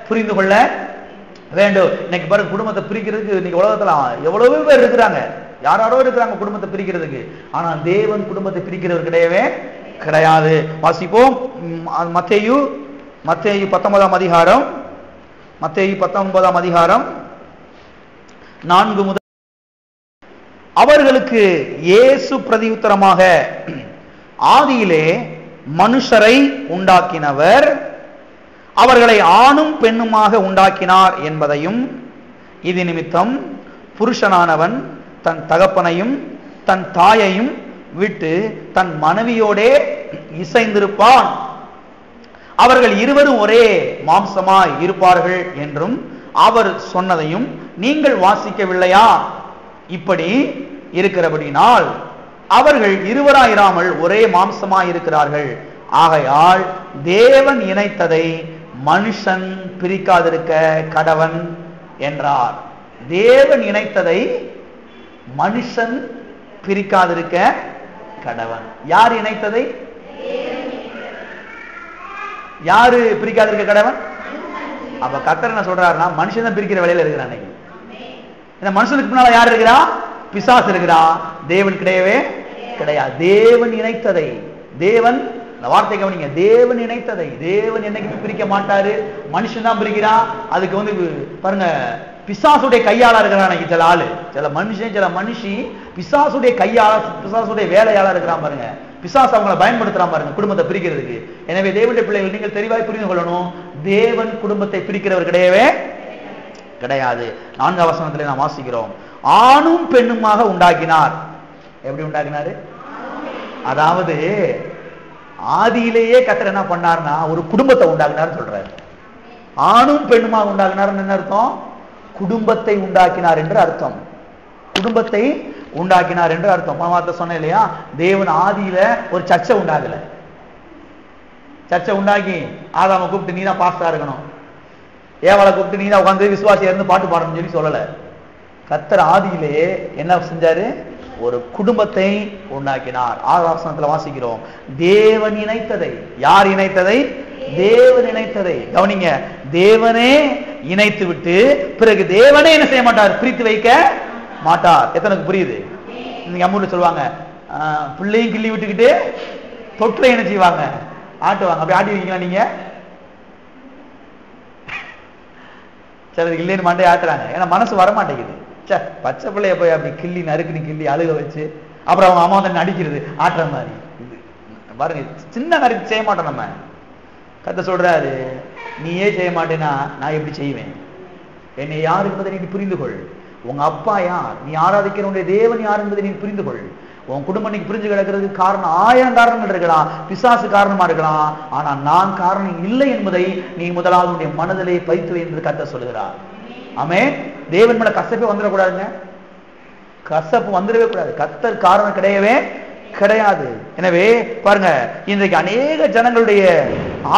புரிந்து கொள்ள வேண்டும். இன்னைக்கு பாருங்க, குடும்பத்தை பிரிக்கிறதுக்கு இன்னைக்கு உலகத்துல எவ்வளவு பேர் இருக்கிறாங்க, யாரோ இருக்கிறாங்க குடும்பத்தை பிரிக்கிறதுக்கு. ஆனா தேவன் குடும்பத்தை பிரிக்கிறவர் கிடையவே கிடையாது. வாசிப்போம், மத்தேயு 19ஆம் அதிகாரம், மத்தேயு 19ஆம் அதிகாரம் 4 முதல். அவர்களுக்கு இயேசு பிரதியுத்தரமாக, ஆதியிலே மனுஷரை உண்டாக்கினவர் அவர்களை ஆணும் பெண்ணுமாக உண்டாக்கினார் என்பதையும், இது நிமித்தம் புருஷனானவன் தன் தகப்பனையும் தன் தாயையும் விட்டு தன் மனைவியோடே இசைந்திருப்பான், அவர்கள் இருவரும் ஒரே மாம்சமாய் இருப்பார்கள் என்றும் அவர் சொன்னதையும் நீங்கள் வாசிக்கவில்லையா? இப்படி இருக்கிறபடினால் அவர்கள் இருவராயிராமல் ஒரே மாம்சமாய் இருக்கிறார்கள். ஆகையால் தேவன் இணைத்ததை மனுஷன் பிரிக்காதிருக்க கடவன் என்றார். தேவன் இணைத்ததை மனுஷன் பிரிக்காதிருக்க கடவன். யார் இணைத்ததை? யாரு பிரிக்காதிருக்க கடவன்? அப்ப கர்த்தர் என்ன சொல்றாருன்னா, மனுஷன் தான் பிரிக்கிற வேலையில இருக்கிறான். இந்த மனுஷனுக்கு பின்னால யார் இருக்கிறா? பிசாசு இருக்கிறா. தேவன் கிடையவே கிடையாது. தேவன் இணைத்ததை, தேவன், இந்த வார்த்தை கவனிங்க, தேவன் இணைத்ததை தேவன் என்னைக்கு பிரிக்க மாட்டாரு, மனுஷன் தான் பிரிக்கிறான். அதுக்கு பாருங்க, பிசாசுடைய கையாளா இருக்கிறான் சில ஆளு, சில மனுஷன், சில மனுஷி பிசாசுடைய கையாள, பிசாசுடைய வேலையாளா இருக்கிறான் பாருங்க. பிசாசு அவங்களை பயன்படுத்துறான் பாருங்க குடும்பத்தை பிரிக்கிறதுக்கு. எனவே தேவனுடைய பிள்ளைகள் நீங்கள் தெளிவாய் புரிந்து கொள்ளணும், தேவன் குடும்பத்தை பிரிக்கிறவர் கிடையவே கிடையாது. 4ஆம் வசனத்திலே நாம் வாசிக்கிறோம், ஆணும் பெண்ணுமாக உண்டாக்கினார். எப்படி உண்டாக்கினாரு? அதாவது ஆதியிலேயே கர்த்தர் என்ன பண்ணார்னா ஒரு குடும்பத்தை உண்டாக்கினார் சொல்றாரு. ஆணும் பெண்ணுமாக உண்டாக்கினார் என்ன அர்த்தம்? குடும்பத்தை உண்டாக்கினார் என்று அர்த்தம். குடும்பத்தை உண்டாக்கினார் என்று அர்த்தம். வார்த்தை சொன்னேன் இல்லையா, தேவன் ஆதியில ஒரு சர்ச்சை உண்டாகல. சர்ச்சை உண்டாக்கி ஆதாம கூப்பிட்டு நீ தான் பாஸ்டரா இருக்கணும், ஏவாளை கூப்பிட்டு நீ தான் உட்காந்து விசுவாசியா இருந்து பாட்டு பாடணும்னு சொல்லி சொல்லல. கர்த்தர் ஆதியிலே என்ன செஞ்சாரு? ஒரு குடும்பத்தை உண்டாக்கினார். 6ஆம் வசனத்துல வாசிக்கிறோம், தேவன் இணைத்ததை. யார் இணைத்ததை? தேவன் இணைத்ததை. கவனிங்க, தேவனே இணைத்து விட்டு பிறகு தேவனே என்ன செய்ய மாட்டார்? பிரித்து வைக்க மாட்டார். எத்தனைக்கு புரியுது? நீங்க அம்மூர்ல சொல்லுவாங்க, பிள்ளையும் கிள்ளி விட்டுக்கிட்டு தொற்றை என்ன செய்வாங்க? ஆட்டுவாங்க. அப்படி ஆட்டி வைக்கலாம். நீங்க சிலருக்கு இல்லைன்னு மண்டே ஆட்டுறாங்க, ஏன்னா மனசு வரமாட்டேங்குது. சே, பச்சை பிள்ளைய போய் அப்படி கிள்ளி நறுக்குன்னு கிள்ளி அழுக வச்சு அப்புறம் அவங்க அம்மா வந்து நடிக்கிறது ஆட்டுற மாதிரி பாருங்க. சின்ன காரியத்தை செய்ய மாட்டோம் நம்ம. கர்த்தர் சொல்றாரு, நீயே செய்ய மாட்டேன்னா நான் எப்படி செய்வேன்? என்னை யார் என்பதை நீ புரிந்து கொள். உங்க அப்பா யார், நீ ஆராதிக்கிற உன்னுடைய தேவன் யார் என்பதை நீ புரிந்து கொள். உன் குடும்பம் இன்னைக்கு பிரிஞ்சு கிடக்கிறதுக்கு காரணம் 1000 காரணங்கள் இருக்கலாம், பிசாசு காரணமா இருக்கலாம். ஆனா நான் காரணம் இல்லை என்பதை நீ முதலாவது உன்னுடைய மனதிலே பதித்து வை என்று கர்த்தர் சொல்கிறார். ஆமென். தேவன் மேல கசப்பே வந்துடக்கூடாதுங்க. கசப்பு வந்துடவே கூடாது. கர்த்தர் காரணம் கிடையவே கிடையாது. எனவே பாருங்க, இன்றைக்கு அநேக ஜனங்களுடைய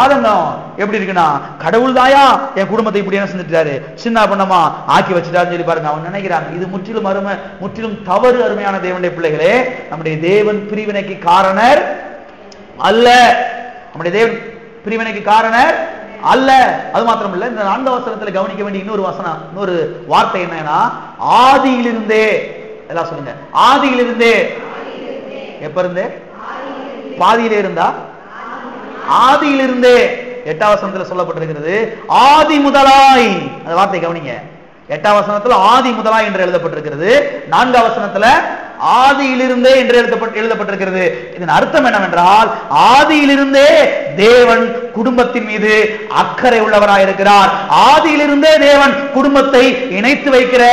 ஆதங்கம் எப்படி இருக்குன்னா, கடவுள் தாயா என் குடும்பத்தை இப்படி என்ன செஞ்சுட்டாரு, சின்ன பண்ணமா ஆக்கி வச்சுட்டாருன்னு சொல்லி பாருங்க அவன் நினைக்கிறாங்க. இது முற்றிலும் முற்றிலும் தவறு. அருமையான தேவனுடைய பிள்ளைகளே, நம்முடைய தேவன் பிரிவினைக்கு காரணர் அல்ல. நம்முடைய தேவன் பிரிவினைக்கு காரணர் அல்ல. அது மாத்திரம் இல்ல, இந்த 4வது வசனத்துல கவனிக்க வேண்டிய இன்னொரு வார்த்தை என்னன்னா, ஆதியிலிருந்தே. எல்லாம் சொல்லுங்க, ஆதியிலிருந்தே. எப்ப இருந்தே? பாதியிலே இருந்தா? ஆதியிலிருந்தே. 8வது வசனத்துல சொல்லப்பட்டிருக்கிறது ஆதி முதலாய். அந்த வார்த்தை கவனிங்க. 8வது வசனத்துல ஆதி முதலாய் என்று எழுதப்பட்டிருக்கிறது. 4வது வசனத்துல ஆதியிலிருந்தே என்று எழுதப்பட்டிருக்கிறது. இதன் அர்த்தம் என்னவென்றால், ஆதியிலிருந்தே தேவன் குடும்பத்தின் மீது அக்கறை உள்ளவராயிருக்கிறார். ஆதியிலிருந்தே தேவன் குடும்பத்தை இணைத்து வைக்கிற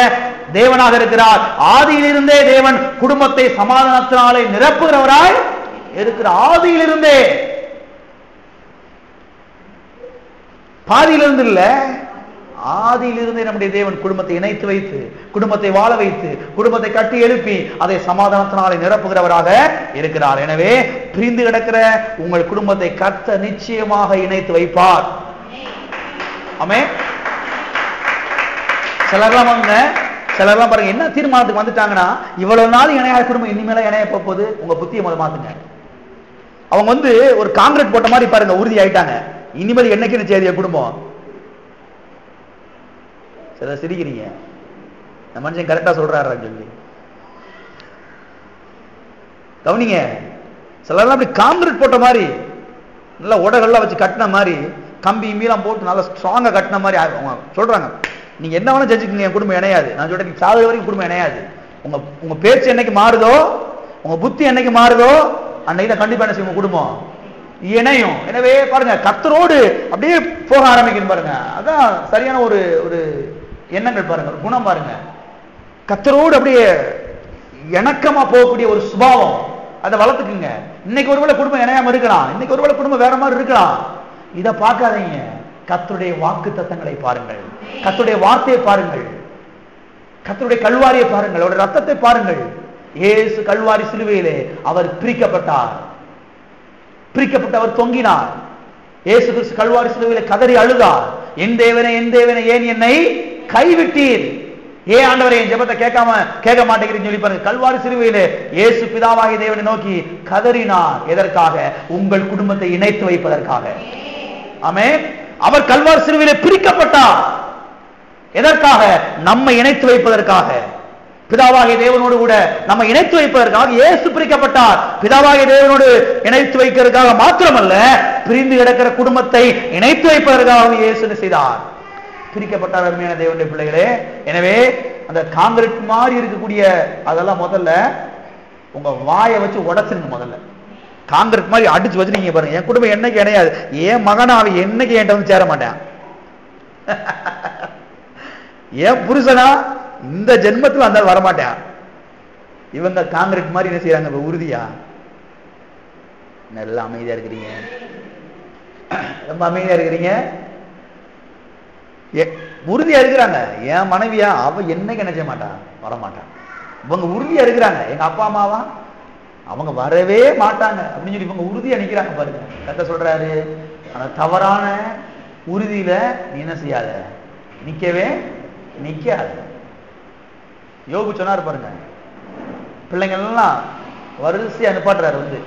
தேவனாக இருக்கிறார். ஆதியிலிருந்தே தேவன் குடும்பத்தை சமாதானத்தினாலே நிரப்புகிறவராய் இருக்கிறார். ஆதியிலிருந்தே, பாதியிலிருந்து இல்ல, ஆதியிலிருந்தே நம்முடைய தேவன் குடும்பத்தை இணைத்து வைத்து, குடும்பத்தை வாழ வைத்து, குடும்பத்தை கட்டி எழுப்பி அதை சமாதானத்தினாலே நிரப்புகிறவராக இருக்கிறார். எனவே பிரிந்து கிடக்கிற உங்கள் குடும்பத்தை கர்த்தர் நிச்சயமாக இணைத்து வைப்பார். ஆமென். சிலர்லாம் பாருங்க என்ன தீர்மானத்துக்கு வந்துட்டாங்கன்னா, இவ்வளவு நாள் இணையாத குடும்பம் இனிமேல இணைய போகுது. உங்க புத்தியை முதல்ல மாத்துங்க. அவங்க ஒரு காங்கிரீட் போட்ட மாதிரி பாருங்க உறுதி ஆயிட்டாங்க. இனிமேல் என்னைக்கு செய்திய குடும்பம். சில சிரிக்கிறீங்க, இந்த மனுஷன் கரெக்டா சொல்றாரு சொல்லி கவனிங்க. சிலர்லாம் அப்படி காங்கிரீட் போட்ட மாதிரி, நல்லா உடகள்லாம் வச்சு கட்டின மாதிரி, கம்பி மீலாம் போட்டு நல்லா ஸ்ட்ராங்கா கட்டின மாதிரி அவங்க சொல்றாங்க, நீங்க என்ன வேணா செஞ்சுக்கீங்க, என் குடும்பம் இணையாது. நான் சொல்றேன், நீங்க சாகுற வரைக்கும் குடும்பம் இணையாது. உங்க பேச்சு என்னைக்கு மாறுதோ, உங்க புத்தி என்னைக்கு மாறுதோ, அன்னைக்கு தான் கண்டிப்பா என்ன செய்யும், உங்க குடும்பம் இணையும். எனவே பாருங்க, கர்த்தரோடு அப்படியே போக ஆரம்பிக்கணும் பாருங்க. அதான் சரியான ஒரு எண்ணங்கள் பாருங்க, ஒரு குணம் பாருங்க. கர்த்தரோடு அப்படியே இணக்கமா போகக்கூடிய ஒரு சுபாவம், அதை வளர்த்துக்குங்க. இன்னைக்கு ஒருவேளை குடும்பம் இணையாம இருக்கலாம், இன்னைக்கு ஒருவேளை குடும்பம் வேற மாதிரி இருக்கலாம். இதை பார்க்காதீங்க. கர்த்தருடைய வாக்கு தத்தங்களை பாருங்கள், கர்த்தருடைய வார்த்தையை பாருங்கள், கர்த்தருடைய கல்வாரியை பாருங்கள், அவருடைய ரத்தத்தை பாருங்கள். இயேசு கல்வாரி சிலுவையிலே அவர் பிரிக்கப்பட்டார், பிரிக்கப்பட்டவர் தொங்கினார். இயேசு கிறிஸ்து கல்வாரி சிலுவையிலே கதறி அழுதார், என் தேவனே என் தேவனே ஏன் என்னை கைவிட்டீர், ஏன் ஆண்டவரே என் ஜெபத்தை கேட்க மாட்டேங்கிறீன்னு சொல்லி பாருங்க. கல்வாரி சிலுவையிலே இயேசு பிதாவாகிய தேவனை நோக்கி கதறினார். எதற்காக? உங்கள் குடும்பத்தை இணைத்து வைப்பதற்காக. ஆமென். அவர் கல்வாரி சிலுவையிலே பிரிக்கப்பட்டார். எதற்காக? நம்மை இணைத்து வைப்பதற்காக. பிதாவாகிய தேவனோடு கூட நம்ம இணைத்து வைப்பதற்காக இயேசு பிரிக்கப்பட்டார். பிதாவாகிய தேவனோடு இணைத்து வைக்கிறதுக்காக மாத்திரமல்ல, பிரிந்து கிடக்கிற குடும்பத்தை இணைத்து வைப்பதற்காக இயேசு செய்தார், பிரிக்கப்பட்டார். அருமையான தேவனுடைய பிள்ளைகளே, எனவே அந்த காங்கிரீட் மாதிரி இருக்கக்கூடிய அதெல்லாம் முதல்ல உங்க வாயை வச்சு உடைச்சிருங்க. முதல்ல காங்கிரீட் மாதிரி அடிச்சு வச்சு நீங்க பாருங்க, என் குடும்பம் என்னைக்கு இணையாது, என் மகனா அவன் என்னைக்கு என்கிட்ட வந்து சேர மாட்டேன், என் புருஷனா இந்த ஜென்மத்தில் அந்த வரமாட்டேன். இவங்க காங்கிரீட் மாதிரி என்ன செய்யறாங்க, உறுதியா. நல்லா அமைதியா இருக்கிறீங்க, ரொம்ப அமைதியா இருக்கிறீங்க, உறுதியா இருக்கிறாங்க. என் மனைவியா அவ என்னைக்கு என்ன செய்ய மாட்டான், வரமாட்டான். இவங்க உறுதியா இருக்கிறாங்க. எங்க அப்பா அம்மாவா அவங்க வரவே மாட்டாங்க அப்படின்னு சொல்லி இவங்க உறுதியா நிக்கிறாங்க பாருங்க. கர்த்தர் சொல்றாரு, ஆனா தவறான உறுதியில நீ என்ன செய்யாத, நிக்கவே நிக்காத. யோபு சொன்னார் பாருங்க, பிள்ளைங்கள் எல்லாம் வரிசையா அனுப்பாட்டுறாரு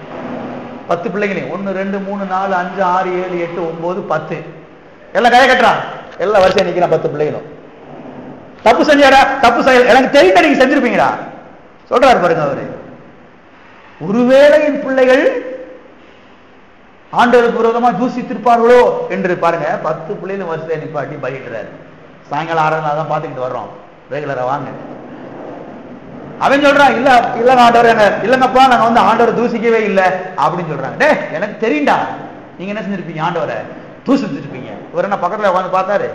10 பிள்ளைங்களையும் 1 2 3 4 5 6 7 8 9 10 எல்லாம் கையை கட்டுறான், எல்லாம் வரிசையா நிக்கிறான். 10 பிள்ளைகளும் தப்பு செஞ்சாரா, தப்பு செய்ய எனக்கு தெரியும், நீங்க செஞ்சிருப்பீங்களா சொல்றாரு பாருங்க அவரு. ஒருவேளை என் பிள்ளைகள் ஆண்டவருக்கு விரோதமா தூசித்திருப்பார்களோ என்று பாருங்க. 10 பிள்ளைகளும் வரிசையா நிப்பாட்டி பலியிடுறாரு. சாயங்காலம் 6 தான் பாத்துக்கிட்டு வர்றோம், ரெகுலரா வாங்க. அவன் சொல்றான், இல்ல இல்ல ஆண்டவர் இல்லங்கப்பா, நாங்க ஆண்டவரை தூசிக்கவே இல்லை அப்படின்னு சொல்றாங்க. டே எனக்கு தெரியும்டா, நீங்க என்ன செஞ்சிருப்பீங்க, ஆண்டவரை தூசிச்சிருப்பீங்க. இவர் என்ன பக்கத்துல உட்காந்து பார்த்தாரு,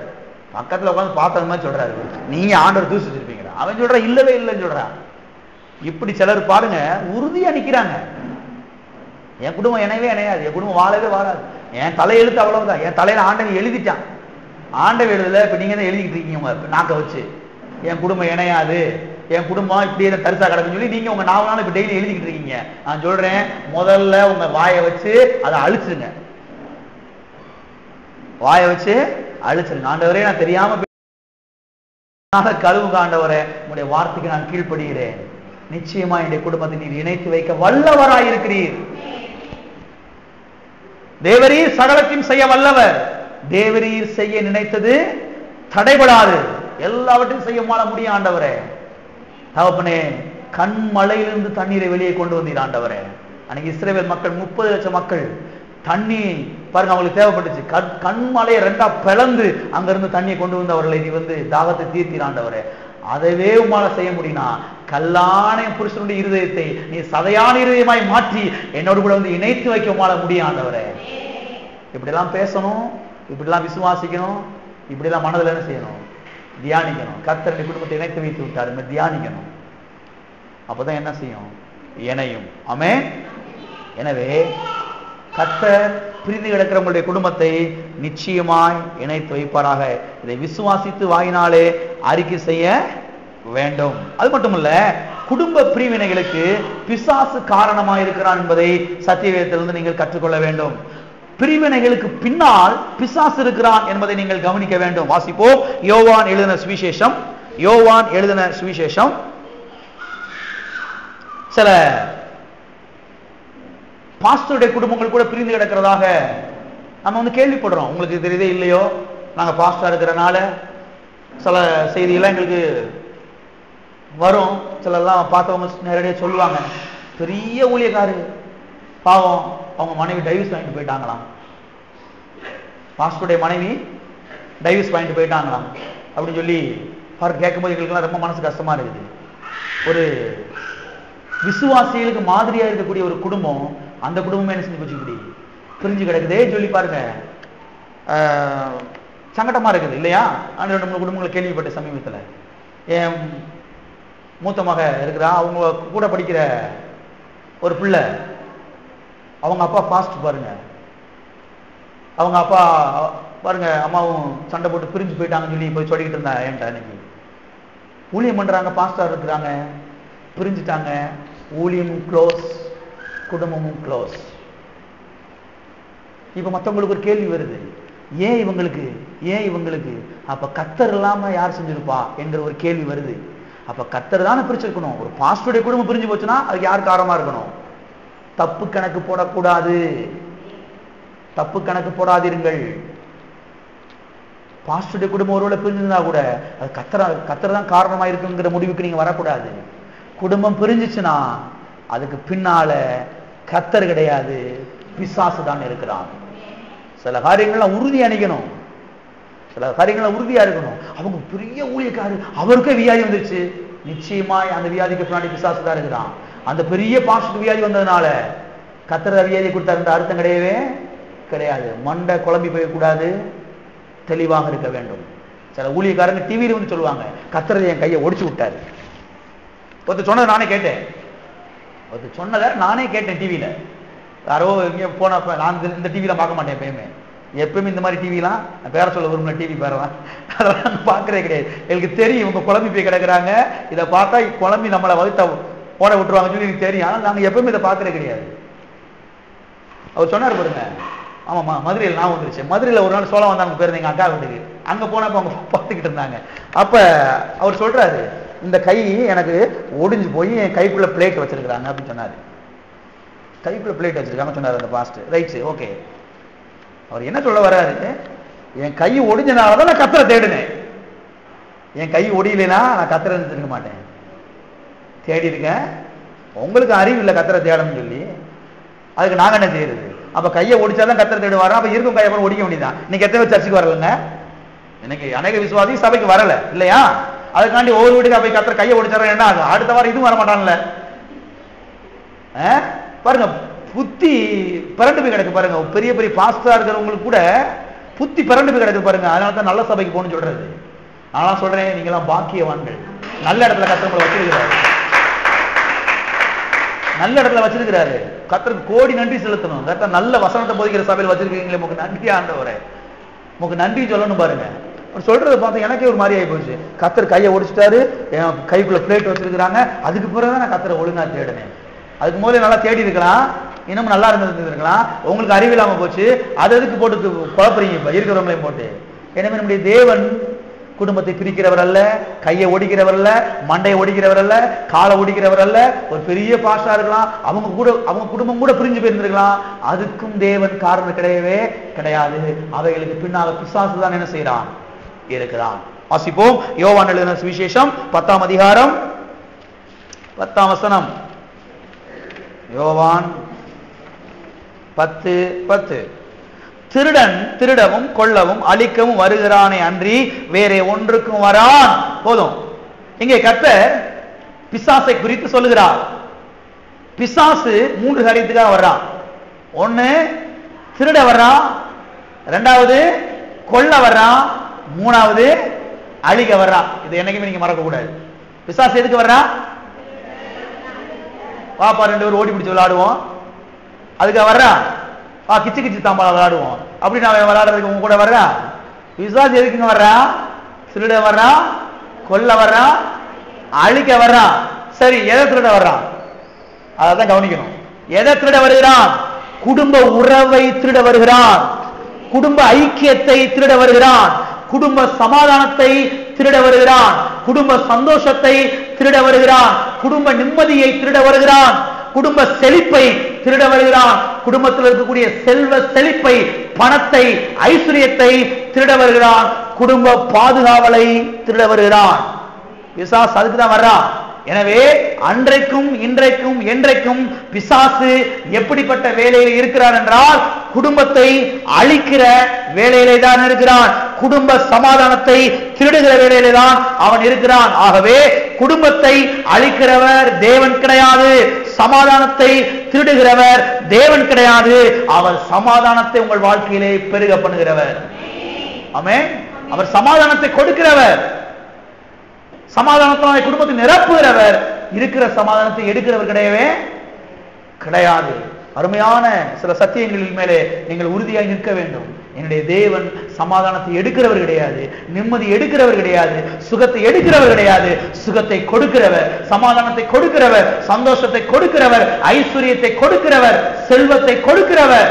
பக்கத்துல உட்காந்து பார்த்தது மாதிரி சொல்றாரு, நீங்க ஆண்டவரை தூசிச்சிருப்பீங்களா. அவன் சொல்றான், இல்லவே இல்லைன்னு சொல்றான். இப்படி சிலர் பாருங்க உறுதியா நிக்கிறாங்க. என் குடும்பம் இணையவே இணையாது, என் குடும்பம் வாழவே வாழாது, என் தலையெழுத்து அவ்வளவுதான், என் தலையில ஆண்டவன் எழுதிட்டான். ஆண்டவன் எழுதல, இப்ப நீங்க தான் எழுதிக்கிட்டு இருக்கீங்க உங்க நாக்க வச்சு. என் குடும்பம் இணையாது, என் குடும்பம் இப்படியே தரிசா கிடக்குன்னு சொல்லி நீங்க உங்க நாவனால இப்ப டெய்லி எழுதிக்கிட்டு இருக்கீங்க. நான் சொல்றேன், முதல்ல உங்க வாயை வச்சு அதை அழிச்சிருங்க. வாயை வச்சு அழிச்சிருங்க. ஆண்டவரே, நான் தெரியாம கழுவுங்க ஆண்டவரே, உங்களுடைய வார்த்தைக்கு நான் கீழ்ப்படுகிறேன். நிச்சயமா என்னுடைய குடும்பத்தை நீர் இணைத்து வைக்க வல்லவராயிருக்கிறீர். தேவரீர் சகலத்தையும் செய்ய வல்லவர். தேவரீர் செய்ய நினைத்தது தடைபடாது. எல்லாவற்றையும் செய்ய முடியும் ஆண்டவரே. தகப்பனே, கண்மலையிலிருந்து தண்ணீரை வெளியே கொண்டு வந்தீர் ஆண்டவரே. அன்னைக்கு இஸ்ரவேல் மக்கள் 30 லட்சம் மக்கள் தண்ணி பாருங்க அவங்களுக்கு தேவைப்பட்டுச்சு. கண்மலையை 2ஆ பிளந்து அங்கிருந்து தண்ணியை கொண்டு வந்து அவர்களை நீ வந்து தாகத்தை தீர்த்தீர் ஆண்டவரே. அதவே உமால செய்ய முடியும்னா, கல்லான புருஷனுடைய இருதயத்தை நீ சதையான இருதயமாய் மாற்றி என்னோடு கூட வந்து இணைத்து வைக்க உமால முடியும் ஆண்டவரே. இப்படிலாம் பேசணும், இப்படிலாம் விசுவாசிக்கணும், இப்படிலாம் மனதில் என்ன செய்யணும்? தியானிக்கணும். கர்த்தர் குடும்பத்தை இணைத்து வைத்து விட்டாரு, தியானிக்கணும். அப்பதான் என்ன செய்யும்? இணையும். ஆமென். எனவே கர்த்தர் பிரிந்து கிடக்கிற உங்களுடைய குடும்பத்தை நிச்சயமாய் இணைத்து வைப்பாராக. இதை விசுவாசித்து வாயினாலே அறிக்கை செய்ய வேண்டும். அது மட்டுமல்ல, குடும்ப பிரிவினைகளுக்கு பிசாசு காரணமாக இருக்கிறான் என்பதை சத்தியவேதத்திலிருந்து நீங்கள் கற்றுக்கொள்ள வேண்டும். பிரிவினைகளுக்கு பின்னால் பிசாசு இருக்கிறான் என்பதை நீங்கள் கவனிக்க வேண்டும். வாசிப்போம். யோவான் எழுதின சுவிசேஷம், யோவான் எழுதின சுவிசேஷம். சில பாஸ்டருடைய குடும்பங்கள் கூட பிரிந்து கிடக்கிறதாக நம்ம வந்து கேள்விப்படுறோம். உங்களுக்கு தெரியுதே இல்லையோ, நாங்க பாஸ்டரா இருக்கிறனால சில செய்தியெல்லாம் எங்களுக்கு வரும். சிலெல்லாம் பார்த்தவங்க நேரடியாக சொல்லுவாங்க, பெரிய ஊழியக்காரு பாவம் அவங்க மனைவி டைவர்ஸ் வாங்கிட்டு போயிட்டாங்களாம். பாஸ்டருடைய மனைவி டைவர்ஸ் வாங்கிட்டு போயிட்டாங்களாம் அப்படின்னு சொல்லி கேட்கும்போது எங்களுக்குலாம் ரொம்ப மனசு கஷ்டமா இருக்குது. ஒரு விசுவாசிகளுக்கு மாதிரியா இருக்கக்கூடிய ஒரு குடும்பம், அந்த குடும்பமே என்ன செஞ்சு போச்சு, இப்படி பிரிஞ்சு கிடக்குதே சொல்லி பாருங்க, சங்கடமா இருக்குது இல்லையா? அந்த 2-3 குடும்பங்களை கேள்விப்பட்ட சமீபத்தில். என் மூத்த மக இருக்கிறா, அவங்க கூட படிக்கிற ஒரு பிள்ளை, அவங்க அப்பா பாஸ்ட் பாருங்க, அவங்க அப்பா பாருங்க அம்மாவும் சண்டை போட்டு பிரிஞ்சு போயிட்டாங்கன்னு சொல்லி போய் சொல்லிக்கிட்டு இருந்தா என்கிட்ட. அன்னைக்கு ஊழியம் பண்றாங்க, பாஸ்டர் இருக்கிறாங்க, பிரிஞ்சுட்டாங்க, ஊழியமும் க்ளோஸ், குடும்பமும் க்ளோஸ். இப்ப மற்றவங்களுக்கு ஒரு கேள்வி வருது, ஏன் இவங்களுக்கு அப்ப கர்த்தர் இல்லாம யார் செஞ்சிருப்பா என்கிற ஒரு கேள்வி வருது. அப்ப கர்த்தர் தானே பிரிச்சிருக்கணும். ஒரு பாஸ்டருடைய குடும்பம் பிரிஞ்சு போச்சுன்னா அதுக்கு யார் காரணமா இருக்கணும்? தப்பு கணக்கு போடக்கூடாது, தப்பு கணக்கு போடாதீர்கள். பாஸ்டருடைய குடும்பம் ஒருவேளை பிரிஞ்சிருந்தா கூட அது கர்த்தர் தான் காரணமா இருக்குங்கிற முடிவுக்கு நீங்க வரக்கூடாது. குடும்பம் பிரிஞ்சிச்சுன்னா அதுக்கு பின்னால கர்த்தர் கிடையாது, பிசாசு தான் இருக்கிறான். சில காரியங்கள்லாம் உறுதி அணிக்கணும், சில காரியங்கள்லாம் உறுதியா இருக்கணும். அவங்க பெரிய ஊழியக்காரு, அவருக்கே வியாதி வந்துருச்சு, நிச்சயமாய் அந்த வியாதிக்கு பின்னாடி பிசாசு தான் இருக்கிறான். அந்த பெரிய பாஸ்டருக்கு வியாதி வந்ததுனால கர்த்தர் வியாதியை கொடுத்தாருன்ற அர்த்தம் கிடையவே கிடையாது. மண்டை குழம்பி போயக்கூடாது, தெளிவாக இருக்க வேண்டும். சில ஊழியக்காரங்க டிவியில வந்து சொல்லுவாங்க, கர்த்தர் என் கையை ஒடிச்சு விட்டாரு. ஒருத்தர் சொன்னதை நானே கேட்டேன் டிவியில. யாரோ எங்கேயோ போனப்ப, நான் இந்த டிவியில பார்க்க மாட்டேன் எப்பயுமே இந்த மாதிரி டிவிலாம் பேர சொல்ல விரும்பல, டிவி பேரலாம் அதெல்லாம் பார்க்கறதே கிடையாது. எனக்கு தெரியும் இவங்க குழம்பி போய் கிடக்குறாங்க, இதை பார்த்தா குழம்பி நம்மளை வகுத்த ஓட விட்டுருவாங்க சொல்லி எனக்கு தெரியும். ஆனால் நாங்கள் எப்பவுமே இதை பார்க்கறதே கிடையாது. அவர் சொன்னார் பாருங்க, ஆமாம்மா மதுரையில் நான் வந்துருச்சு. மதுரையில் ஒரு நாள் சோழம் வந்தாங்க பேருந்து எங்கள் அக்கா வீட்டுக்கு. அங்கே போனப்போ அவங்க பார்த்துக்கிட்டு இருந்தாங்க. அப்போ அவர் சொல்றாரு, இந்த கை எனக்கு ஒடிஞ்சு போய் என் கைக்குள்ள பிளேட் வச்சிருக்கிறாங்க அப்படின்னு சொன்னாரு. கைக்குள்ள பிளேட் வச்சிருக்காங்க சொன்னார் அந்த பாஸ்ட். Rights, okay. அவர் என்ன சொல்ல வர்றாரு, என் கை ஒடிஞ்சனாலதான் நான் கர்த்தரை தேடினேன். என் கை ஒடியலைன்னா நான் கர்த்தரை இருக்க மாட்டேன். தேடி இருக்கேன். உங்களுக்கு அறிவு இல்லை கர்த்தரை தேடணும்னு சொல்லி, அதுக்கு நாங்க என்ன செய்யறது? அப்ப கையை ஒடிச்சாதான் கர்த்தரை தேடுவாரா? அப்ப இருக்கும் கையை ஒடிக்க வேண்டியதான். இன்னைக்கு எத்தனை சர்ச்சுக்கு வரலங்க, இன்னைக்கு அநேக விசுவாசி சபைக்கு வரல இல்லையா? அதுக்காண்டி ஒவ்வொரு வீட்டுக்கு போய் கர்த்தர் கையை ஒடிச்சாரா என்ன ஆகும்? அடுத்த வாரம் இதுவும் வரமாட்டான்ல. பாருங்க, புத்தி பிறண்டு போய் கிடக்கு பாருங்க. பெரிய பெரிய பாஸ்டரா இருக்கிறவங்களுக்கு கூட புத்தி பிறண்டு போய் கிடக்கு பாருங்க. அதனால தான் நல்ல சபைக்கு போகணும்னு சொல்றது. நான் சொல்றேன், நீங்க எல்லாம் பாக்கியவான்கள், நல்ல இடத்துல கர்த்தர் வச்சிருக்கிறார். நல்ல இடத்துல வச்சிருக்கிறாரு. கர்த்தருக்கு கோடி நன்றி செலுத்தணும். கர்த்தர் நல்ல வசனத்தை போதிக்கிற சபையில் வச்சிருக்கீங்களே, உங்களுக்கு நன்றி ஆண்டவரே, உங்களுக்கு நன்றி சொல்லணும் பாருங்க. அவர் சொல்றதை பார்த்து எனக்கே ஒரு மாதிரி ஆகி போச்சு. கர்த்தர் கையை ஒடிச்சிட்டாரு, என் கைக்குள்ள பிளேட் வச்சிருக்கிறாங்க. அதுக்கு பிறகுதான் நான் கர்த்தரை ஒழுங்கா தேடினேன். அதுக்கு முதல்ல நல்லா தேடி இருக்கலாம், இன்னமும் நல்லா இருந்திருக்கலாம். உங்களுக்கு அறிவில்லாம போச்சு, அது எதுக்கு போட்டு குழப்பறீங்க இப்ப இருக்கிறவங்களையும் போட்டு. எனவே நம்முடைய தேவன் குடும்பத்தை பிரிக்கிறவர் அல்ல, கையை ஒடிக்கிறவர் அல்ல, மண்டையை ஒடிக்கிறவர் அல்ல, காலை ஒடிக்கிறவர் அல்ல. ஒரு பெரிய பாஷா இருக்கலாம், அவங்க குடும்பம் கூட பிரிஞ்சு போயிருந்திருக்கலாம். அதுக்கும் தேவன் காரணம் கிடையவே கிடையாது. அவைகளுக்கு பின்னால பிசாசு தான் என்ன செய்யறான், இருக்கிறான். வாசிப்போம். யோவான் எழுதின சுவிசேஷம் 10ஆம் அதிகாரம் 10ஆம் வசனம். யோவான் 10:10. திருடன் திருடவும் கொல்லவும் அழிக்கவும் வருகிறானே அன்றி வேறே ஒன்றுக்கும் வரான். போதும். இங்கே கர்த்தர் பிசாசை குறித்து சொல்லுகிறார். பிசாசு 3 காரியத்துக்காக வர்றான். ஒன்னு திருட வர்றான், 2வது கொல்ல வர்றான், 3வது அழிக்க வர்றான். இது என்னைக்குமே நீங்க மறக்க கூடாது. பிசாசு எதுக்கு வர்றான்? பாப்பா 2 பேரும் ஓடி பிடிச்சு விளையாடுவோம், அதுக்கு வர்றான். கிச்சு கிச்சு தாம்பாள விளையாடுவோம், அப்படி நான் விளையாடுறதுக்கு உங்க கூட வர்றான். பிசாசு எதுக்குங்க வர்றான்? திருட வர்றான், கொல்ல வர்றான், அழிக்க வர்றான். சரி, எதை திருட வர்றான்? அதான் கவனிக்கணும். எதை திருட வருகிறான்? குடும்ப உறவை திருட வருகிறான், குடும்ப ஐக்கியத்தை திருட வருகிறான், குடும்ப சமாதானத்தை திருட வருகிறான், குடும்ப சந்தோஷத்தை திருட வருகிறான், குடும்ப நிம்மதியை திருட வருகிறான், குடும்ப செழிப்பை திருட வருகிறான், குடும்பத்தில் இருக்கக்கூடிய செல்வ செழிப்பை, பணத்தை, ஐஸ்வரியத்தை திருட வருகிறான், குடும்ப பாதுகாவலை திருட வருகிறான். பிசாசு அதுக்கு தான் வர்றான். எனவே அன்றைக்கும் இன்றைக்கும் என்றைக்கும் பிசாசு எப்படிப்பட்ட வேலையில் இருக்கிறான் என்றால் குடும்பத்தை அழிக்கிற வேலையிலே தான் இருக்கிறான், குடும்ப சமாதானத்தை திருடுகிற வேலையிலே தான் அவன் இருக்கிறான். ஆகவே குடும்பத்தை அழிக்கிறவர் தேவன் கிடையாது, சமாதானத்தை திருடுகிறவர் தேவன் கிடையாது. அவர் சமாதானத்தை உங்கள் வாழ்க்கையிலே பெருக பண்ணுகிறவர். ஆமென். அவர் சமாதானத்தை கொடுக்கிறவர், சமாதானத்தை குடும்பத்தை நிரப்புகிறவர். இருக்கிற சமாதானத்தை எடுக்கிறவர் கிடையவே கிடையாது. அருமையான சில சத்தியங்களின் மேலே நீங்கள் உறுதியாய் நிற்க வேண்டும். என்னுடைய தேவன் சமாதானத்தை எடுக்கிறவர் கிடையாது, நிம்மதி எடுக்கிறவர் கிடையாது, சுகத்தை எடுக்கிறவர் கிடையாது. சுகத்தை கொடுக்கிறவர், சமாதானத்தை கொடுக்கிறவர், சந்தோஷத்தை கொடுக்கிறவர், ஐஸ்வர்யத்தை கொடுக்கிறவர், செல்வத்தை கொடுக்கிறவர்.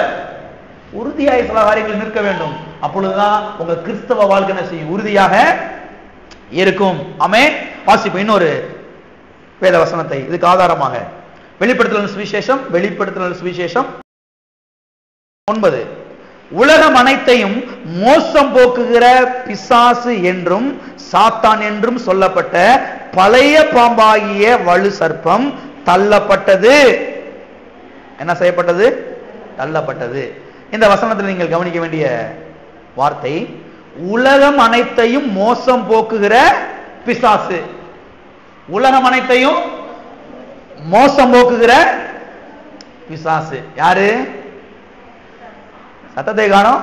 உறுதியாய் சில காரியங்கள் நிற்க வேண்டும். அப்பொழுதுதான் உங்க கிறிஸ்தவ வாழ்க்கை செய்யும் உறுதியாக இருக்கும். ஆமென். வாசிப்போம் இன்னொரு வேத வசனத்தை இதுக்கு ஆதாரமாக. வெளிப்படுத்தல் சுவிசேஷம் 9. உலகம் அனைத்தையும் மோசம் போக்குகிற பிசாசு என்றும் சாத்தான் என்றும் சொல்லப்பட்ட பழைய பாம்பாகிய வலு சர்ப்பம் தள்ளப்பட்டது. என்ன செய்யப்பட்டது? தள்ளப்பட்டது. இந்த வசனத்தில் நீங்கள் கவனிக்க வேண்டிய வார்த்தை உலகம் அனைத்தையும் மோசம் போக்குகிற பிசாசு. உலகம் அனைத்தையும் மோசம் போக்குகிற பிசாசு யாரு? சத்தத்தை காணோம்.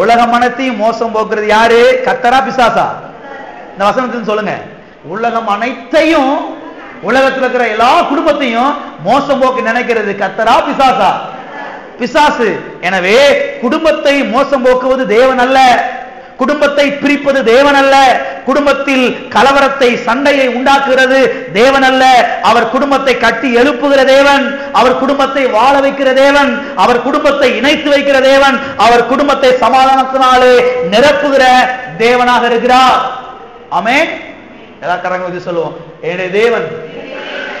உலகம் அனைத்தையும் மோசம் போக்குறது யாரு? கர்த்தரா பிசாசா? இந்த வசனத்தில் சொல்லுங்க. உலகம் அனைத்தையும், உலகத்தில் இருக்கிற எல்லா குடும்பத்தையும் மோசம் போக்கு நினைக்கிறது கர்த்தரா பிசாசா? பிசாசு. எனவே குடும்பத்தை மோசம் போக்குவது தேவன் அல்ல, குடும்பத்தை பிரிப்பது தேவன் அல்ல, குடும்பத்தில் கலவரத்தை சண்டையை உண்டாக்குகிறது தேவன் அல்ல. அவர் குடும்பத்தை கட்டி எழுப்புகிற தேவன், அவர் குடும்பத்தை வாழ வைக்கிற தேவன், அவர் குடும்பத்தை இணைத்து வைக்கிற தேவன், அவர் குடும்பத்தை சமாதானத்தினாலே நிரப்புகிற தேவனாக இருக்கிறார். ஆமென். எல்லாரும் இது சொல்லுவோம். என்னுடைய தேவன்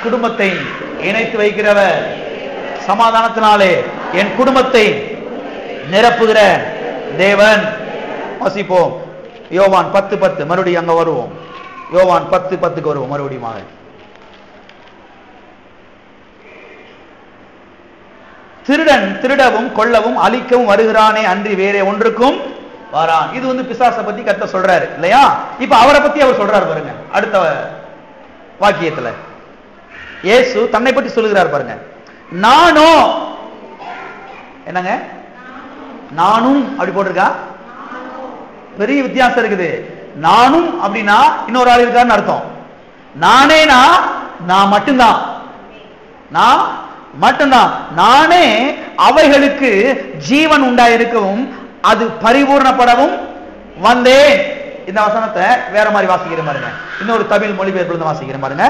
குடும்பத்தை இணைத்து வைக்கிறவர், சமாதானத்தினாலே என் குடும்பத்தை நிரப்புகிற தேவன். வாசிப்போம். யோவான் 10:10. மறுபடியும் அங்க வருவோம். யோவான் 10:10க்கு வருவோம் மறுபடியும். திருடன் திருடவும் கொல்லவும் அழிக்கவும் வருகிறானே அன்றி வேறே ஒன்றுக்கும் வரான். இது பிசாசை பத்தி கர்த்தர் சொல்றாரு இல்லையா? இப்ப அவரை பத்தி அவர் சொல்றாரு பாருங்க. அடுத்த வாக்கியத்துல இயேசு தன்னை பற்றி சொல்லுகிறார் பாருங்க. நானும், என்னங்க நானும் அப்படி போட்டிருக்கா? பெரிய வித்தியாசம் இருக்குது. நானும் அப்படின்னா இன்னொரு ஆள் இருக்காருன்னு அர்த்தம். நானேனா நான் மட்டும்தான். நான் மட்டும்தான். நானே அவைகளுக்கு ஜீவன் உண்டாயிருக்கவும் அது பரிபூர்ணப்படவும் வந்தேன். இந்த வசனத்தை வேற மாதிரி வாசிக்கிறேன் பாருங்க. இன்னொரு தமிழ் மொழிபெயர்ப்பு வாசிக்கிறேன் பாருங்க,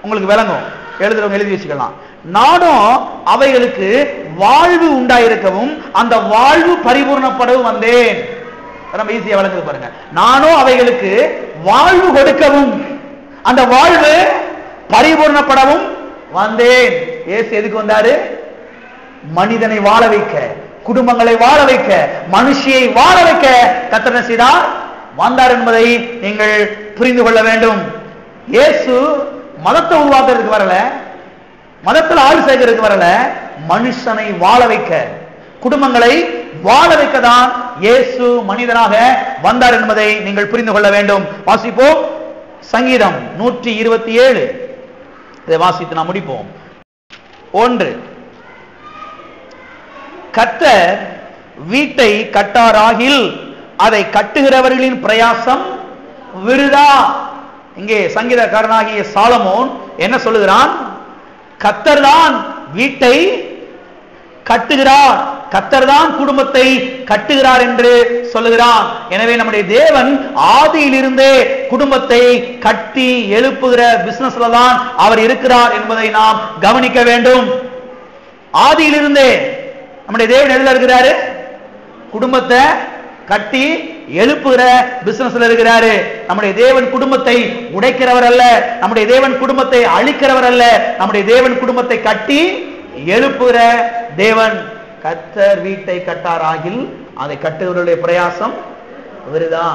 உங்களுக்கு விளங்கும். எழுதுறவங்க எழுதி வச்சுக்கலாம். நானும் அவைகளுக்கு வாழ்வு உண்டாயிருக்கவும் அந்த வாழ்வு பரிபூர்ணப்படவும் வந்தேன். ரொம்ப ஈஸியா விளங்குது பாருங்க. நானும் அவைகளுக்கு வாழ்வு கொடுக்கவும் அந்த வாழ்வு பரிபூர்ணப்படவும் வந்தேன். இயேசு எதுக்கு வந்தாரு? மனிதனை வாழ வைக்க, குடும்பங்களை வாழ வைக்க, மனுஷியை வாழ வைக்க கர்த்தர் என்ன செய்தார்? வந்தார் என்பதை நீங்கள் புரிந்து கொள்ள வேண்டும். இயேசு மதத்தை உருவாக்குறதுக்கு வரல, மதத்தில் ஆள் சேர்க்கிறதுக்கு வரல, மனுஷனை வாழ வைக்க, குடும்பங்களை வாழ வைக்கதான் இயேசு மனிதனாக வந்தார் என்பதை நீங்கள் புரிந்து கொள்ள வேண்டும். வாசிப்போம். சங்கீதம் 127 இதை வாசித்து நாம் முடிப்போம். 1. கர்த்தர் வீட்டை கட்டாராகில் அதை கட்டுகிறவர்களின் பிரயாசம் விருதா. இங்கே சங்கீதக்காரனாகிய சாலமோன் என்ன சொல்லுகிறான்? கர்த்தர் தான் வீட்டை கட்டுகிறார், கர்த்தர் தான் குடும்பத்தை கட்டுகிறார் என்று சொல்லுகிறான். எனவே நம்முடைய தேவன் ஆதியிலிருந்தே குடும்பத்தை கட்டி எழுப்புகிற பிசினஸ்ல தான் அவர் இருக்கிறார் என்பதை நாம் கவனிக்க வேண்டும். ஆதியிலிருந்தே நம்முடைய தேவன் எதுல இருக்கிறாரு? குடும்பத்தை கட்டி எழுப்புகிற பிசினஸ்ல இருக்கிறாரு. நம்முடைய தேவன் குடும்பத்தை உடைக்கிறவர் அல்ல, நம்முடைய தேவன் குடும்பத்தை அழிக்கிறவர் அல்ல, நம்முடைய தேவன் குடும்பத்தை கட்டி எழுப்புகிற தேவன். கர்த்தர் வீட்டை கட்டாராகில் அதை கட்டுகிறவருடைய பிரயாசம் விருதா.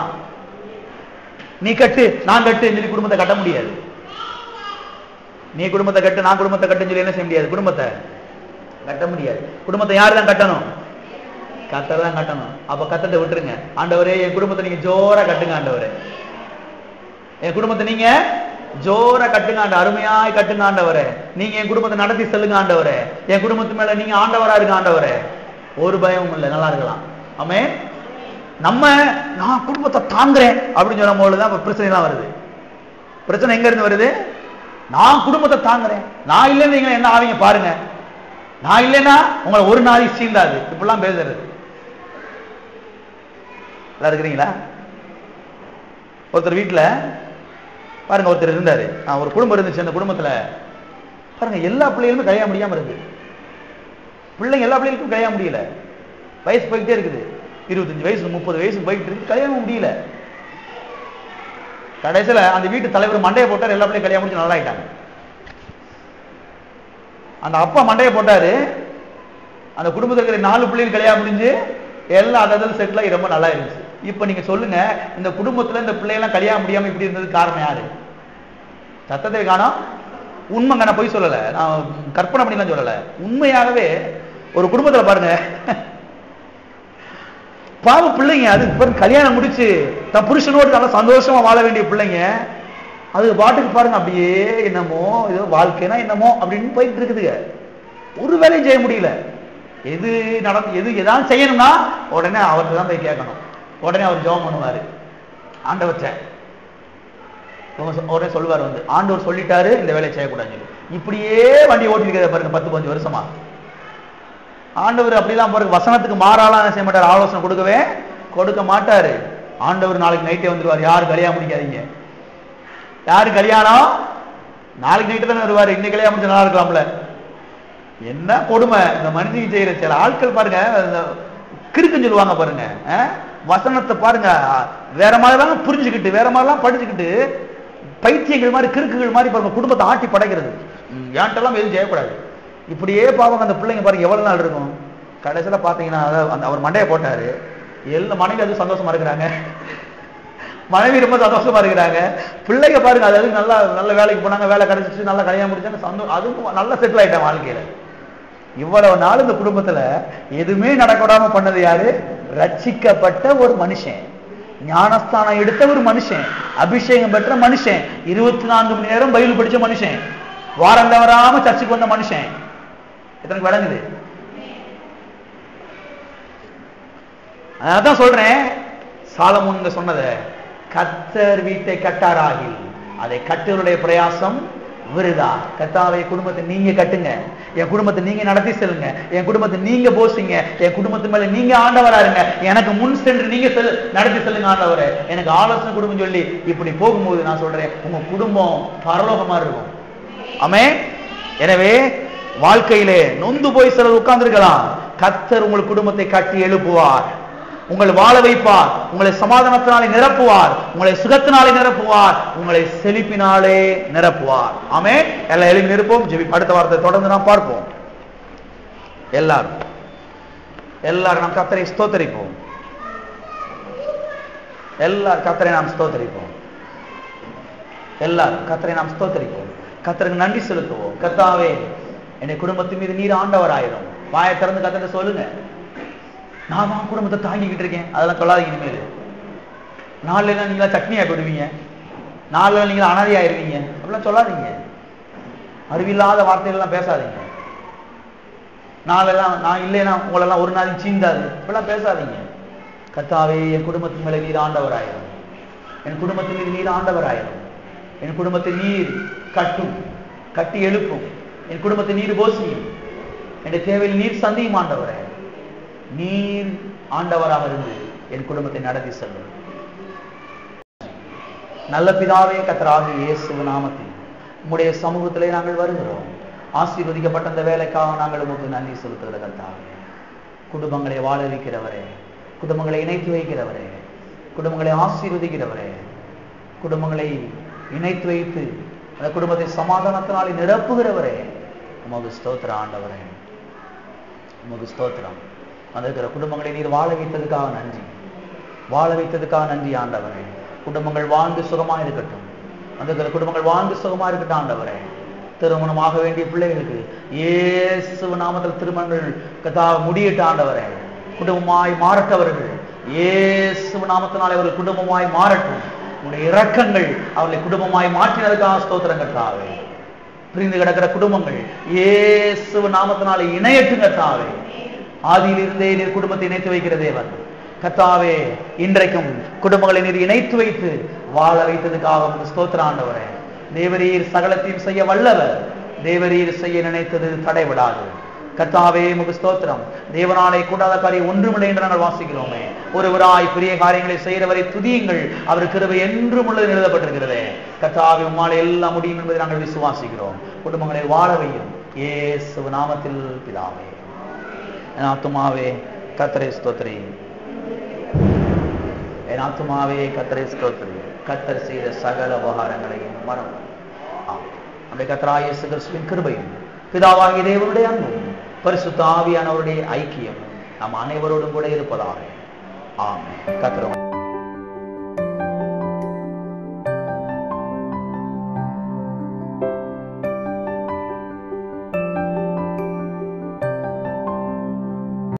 நீ கட்டு நான் கட்டு சொல்லி குடும்பத்தை கட்ட முடியாது. நீ குடும்பத்தை கட்டு நான் குடும்பத்தை கட்டுன்னு சொல்லி என்ன செய்ய முடியாது? குடும்பத்தை கட்ட முடியாது. குடும்பத்தை யாரு தான் கட்டணும்? கர்த்தர் தான் கட்டணும். அப்ப கர்த்தரை விட்டுருங்க. ஆண்டவரே என் குடும்பத்தை நீங்க ஜோரா கட்டுங்க, ஆண்டவரே என் குடும்பத்தை நீங்க ஜோர கட்டுங்க, அருமையாய் கட்டுங்க ஆண்டவரே. நீங்க என் குடும்பத்தை நடத்தி செல்லுங்க ஆண்டவரே. என் குடும்பத்து மேல நீங்க ஆண்டவரா இருக்க ஆண்டவரே. ஒரு பயமும் இல்லை, நல்லா இருக்கலாம். ஆமென். நம்ம நான் குடும்பத்தை தாங்குறேன் அப்படின்னு சொல்லும் போதுதான் பிரச்சனை தான் வருது. பிரச்சனை எங்க இருந்து வருது? நான் குடும்பத்தை தாங்குறேன், நான் இல்லைன்னு நீங்க என்ன ஆவீங்க பாருங்க, நான் இல்லைன்னா உங்களை ஒரு நாளைக்கு சீண்டாது. இப்படிலாம் பேசுறது. நல்லா இருக்கிறீங்களா? ஒருத்தர் வீட்டுல பாருங்க, ஒருத்தர் இருந்தாரு, ஒரு குடும்பம் இருந்துச்சு. அந்த குடும்பத்துல பாருங்க எல்லா பிள்ளைகளுமே கல்யாணம் முடியாம இருக்கு. பிள்ளைங்க எல்லா பிள்ளைகளுக்கும் கல்யாணம் முடியல. வயசு போயிட்டே இருக்குது. 25 வயசு 30 வயசு போயிட்டு இருக்கு, கல்யாணம் முடியல. கடைசியில அந்த வீட்டு தலைவர் மண்டையை போட்டார், எல்லா பிள்ளையும் கல்யாணம் முடிச்சு நல்லா ஆயிட்டாங்க. அந்த அப்பா மண்டையை போட்டாரு, அந்த குடும்பத்தில் இருக்கிற 4 பிள்ளைகள் கல்யாணம் முடிஞ்சு எல்லாம் அதில் செட்டில் ஆகி ரொம்ப நல்லா இருந்துச்சு. இப்ப நீங்க சொல்லுங்க, இந்த குடும்பத்துல இந்த பிள்ளைலாம் கல்யாணம் முடியாம இப்படி இருந்தது காரணம் யாரு? சத்தத்தை காணோம். உண்மைங்க, நான் போய் சொல்லல, நான் கற்பனை பண்ணிலாம் சொல்லல. உண்மையாகவே ஒரு குடும்பத்துல பாருங்க, பாவ பிள்ளைங்க அது கல்யாணம் முடிச்சு தன் புருஷனோடு நல்லா சந்தோஷமா வாழ வேண்டிய பிள்ளைங்க அது பாட்டுக்கு பாருங்க அப்படியே என்னமோ ஏதோ வாழ்க்கைனா என்னமோ அப்படின்னு போயிட்டு இருக்குதுங்க. ஒரு வேலையும் செய்ய முடியல. எது நடந்து எதாவது செய்யணும்னா உடனே அவர்கிட்ட தான் போய் கேட்கணும். உடனே அவர் ஜெபம் பண்ணுவாரு ஆண்டவர்கிட்ட. உடனே சொல்லுவார் வந்து, ஆண்டவர் சொல்லிட்டாரு இந்த வேலையை செய்யக்கூடாதுன்னு சொல்லி. இப்படியே வண்டி ஓட்டி இருக்கிறத பாருங்க 10-15 வருஷமா. ஆண்டவர் அப்படிலாம் பாருங்க, வசனத்துக்கு மாறாலாம் செய்ய மாட்டார், ஆலோசனை கொடுக்க மாட்டாரு. ஆண்டவர் நாளைக்கு நைட்டே வந்துருவார், யாரு கல்யாணம் முடிக்காதீங்க, யாரு கல்யாணம் நாளைக்கு நைட்டு தானே வருவாரு, இன்னைக்கு கல்யாணம் முடிச்ச நல்லா இருக்கலாம்ல. என்ன கொடுமை இந்த மனுஷங்க செய்யற சில ஆட்கள் பாருங்க, கிறுக்குன்னு சொல்லுவாங்க பாருங்க. வசனத்தை பாருங்க வேற மாதிரிலாம் புரிஞ்சுக்கிட்டு வேற மாதிரிலாம் படிச்சுக்கிட்டு பைத்தியங்கள் மாதிரி கிறுக்குகள் மாதிரி பாருங்க குடும்பத்தை ஆட்டி படைக்கிறது. ஏன்ட்டெல்லாம் எதுவும் செய்யக்கூடாது. இப்படியே பாவங்க அந்த பிள்ளைங்க பாருங்க எவ்வளவு நாள் இருக்கும். கடைசியில பாத்தீங்கன்னா அவர் மண்டையை போட்டாரு, எல்லா மனைவி அது சந்தோஷமா இருக்கிறாங்க, மனைவி ரொம்ப சந்தோஷமா இருக்கிறாங்க. பிள்ளைங்க பாருங்க அது நல்ல நல்ல வேலைக்கு போனாங்க, வேலை கிடைச்சிச்சு, நல்லா கல்யாணம் முடிச்சாங்க, சந்தோஷம், அதுவும் நல்லா செட்டில் ஆயிட்டான் வாழ்க்கையில. இவ்வளவு நாள் இந்த குடும்பத்துல எதுவுமே நடக்கூடாம பண்ணது யாரு? ரட்சிக்கப்பட்ட ஒரு மனுஷன், ஞானஸ்தானம் எடுத்த ஒரு மனுஷன், அபிஷேகம் பெற்ற மனுஷன், 24 மணி நேரம் பைபிள் படிச்ச மனுஷன், வாரம் தவறாம சர்ச்சுக்கு வந்த மனுஷன். எத்தனை விளங்குது? அதான் சொல்றேன், சாலமோன் சொன்னத, கர்த்தர் வீட்டை கட்டாராகில் அதை கட்டுவருடைய பிரயாசம் விருதா. கர்த்தாவே, குடும்பத்தை நீங்க கட்டுங்க, என் குடும்பத்தை நீங்க நடத்தி செல்லுங்க, என் குடும்பத்தை நீங்க போசிங்க, என் குடும்பத்து மேல நீங்க ஆண்டவரா இருங்க, எனக்கு முன் சென்று நீங்க நடத்தி செல்லுங்க ஆண்டவரே, எனக்கு ஆலோசனை கொடுங்க சொல்லி இப்படி போகும்போது நான் சொல்றேன், உங்க குடும்பம் பரலோகமா இருக்கும். ஆமென். எனவே வாழ்க்கையிலே நொந்து போய் சிலர் உட்கார்ந்திருக்கலாம். கர்த்தர் உங்கள் குடும்பத்தை கட்டி எழுப்புவார், உங்களை வாழ வைப்பார், உங்களை சமாதானத்தினாலே நிரப்புவார், உங்களை சுகத்தினாலே நிரப்புவார், உங்களை செழிப்பினாலே நிரப்புவார். ஆமென். எல்லாம் எழுப்பி நிற்போம். அடுத்த வாரத்தை தொடர்ந்து நாம் பார்ப்போம். எல்லாரும் நாம் கர்த்தரை ஸ்தோத்தரிப்போம். எல்லாரும் கர்த்தரை நாம் ஸ்தோத்தரிப்போம். எல்லாரும் கர்த்தரை நாம் ஸ்தோத்தரிப்போம். கர்த்தருக்கு நன்றி செலுத்துவோம். கர்த்தாவே, என் குடும்பத்தின் மீது நீர் ஆண்டவராயிரும். வாயை திறந்து கர்த்தரை சொல்லுங்க. நான் தான் குடும்பத்தை தாங்கிக்கிட்டு இருக்கேன், அதெல்லாம் சொல்லாதீங்க. இனிமேல் நாளில் நீங்களா சட்னியா போடுவீங்க, நாளில் நீங்களா அனாதையாயிருவீங்க, அப்படிலாம் சொல்லாதீங்க. அறிவில்லாத வார்த்தைகள்லாம் பேசாதீங்க. நாளெல்லாம் நான் இல்லைன்னா உங்களெல்லாம் ஒரு நாளைக்கு சீந்தாது, இப்படிலாம் பேசாதீங்க. கர்த்தாவே, என் குடும்பத்தின் மேலே நீர் ஆண்டவராயிரும், என் குடும்பத்தின் மீது நீர் ஆண்டவராயிரும், என் குடும்பத்தை நீர் கட்டும், கட்டி எழுப்பும், என் குடும்பத்தை நீர் போசியும், என் தேவையில் நீர் சந்தியும் ஆண்டவரே. நீர் ஆண்டவராக இருந்து என் குடும்பத்தை நடத்தி செல்லும். நல்ல பிதாவே, கர்த்தராகிய இயேசு நாமத்தில் உம்முடைய சமூகத்திலே நாங்கள் வருகிறோம். ஆசீர்வதிக்கப்பட்ட அந்த வேலைக்காக நாங்கள் உமக்கு நன்றி செலுத்துகிற கர்த்தாவே. குடும்பங்களை வாழ வைக்கிறவரே, குடும்பங்களை இணைத்து வைக்கிறவரே, குடும்பங்களை ஆசீர்வதிக்கிறவரே, குடும்பங்களை இணைத்து வைத்து அந்த குடும்பத்தை சமாதானத்தினாலே நிரப்புகிறவரே, உமக்கு ஸ்தோத்திரம் ஆண்டவரே, உமக்கு ஸ்தோத்திரம். வந்திருக்கிற குடும்பங்களை நீர் வாழ வைத்ததுக்காக நன்றி, வாழ வைத்ததுக்காக நன்றி ஆண்டவரே. குடும்பங்கள் வாழ்ந்து சுகமாக இருக்கட்டும், வந்திருக்கிற குடும்பங்கள் வாழ்ந்து சுகமாக இருக்கட்டும் ஆண்டவரே. திருமணமாக வேண்டிய பிள்ளைகளுக்கு இயேசு நாமத்தில் திருமணங்கள் முடியிட்ட ஆண்டவரே. குடும்பமாய் மாறட்டவர்கள் இயேசு நாமத்தினாலே அவர்கள் குடும்பமாய் மாறட்டும். உங்களுடைய இரக்கங்கள் அவர்களை குடும்பமாய் மாற்றினதுக்காக ஸ்தோத்திரம் கர்த்தாவே. பிரிந்து கிடக்கிற குடும்பங்கள் இயேசு நாமத்தினாலே இணையட்டும் கர்த்தாவே. ஆதியிலிருந்தே நீர் குடும்பத்தை இணைத்து வைக்கிற தேவன் கர்த்தாவே. இன்றைக்கும் குடும்பங்களை நீர் இணைத்து வைத்து வாழ வைத்ததுக்காக உங்களுக்கு ஸ்தோத்திரம் ஆண்டவரே. தேவரீர் சகலத்தையும் செய்ய வல்லவர், தேவரீர் செய்ய நினைத்தது தடைவிடாது கர்த்தாவே. உங்களுக்கு ஸ்தோத்திரம். தேவனாலே கூடாத காரியம் ஒன்றுமில்லை என்று நாங்கள் வாசிக்கிறோமே. ஒருவராய் பெரிய காரியங்களை செய்கிறவரை துதியுங்கள், அவர் கிருபை என்றும் உள்ளது எழுதப்பட்டிருக்கிறதே. கர்த்தாவே, உம்மாலே எல்லாம் முடியும் என்பதை நாங்கள் விசுவாசிக்கிறோம். குடும்பங்களை வாழ வையும் இயேசு நாமத்தில் பிதாவே. என் ஆத்துமாவே கர்த்தரை ஸ்தோத்திரி, என் ஆத்துமாவே கர்த்தரை ஸ்தோத்திரி. கர்த்தர் செய்த சகல உபகாரங்களையும் மறந்து நம்முடைய கர்த்தராகிய இயேசு கிறிஸ்துவின் கிருபையும் பிதாவாகிய தேவனுடைய அன்பும் பரிசுத்த ஆவியானவருடைய ஐக்கியம் நம் அனைவரோடும் கூட இருப்பதாக. ஆமென். கர்த்தர்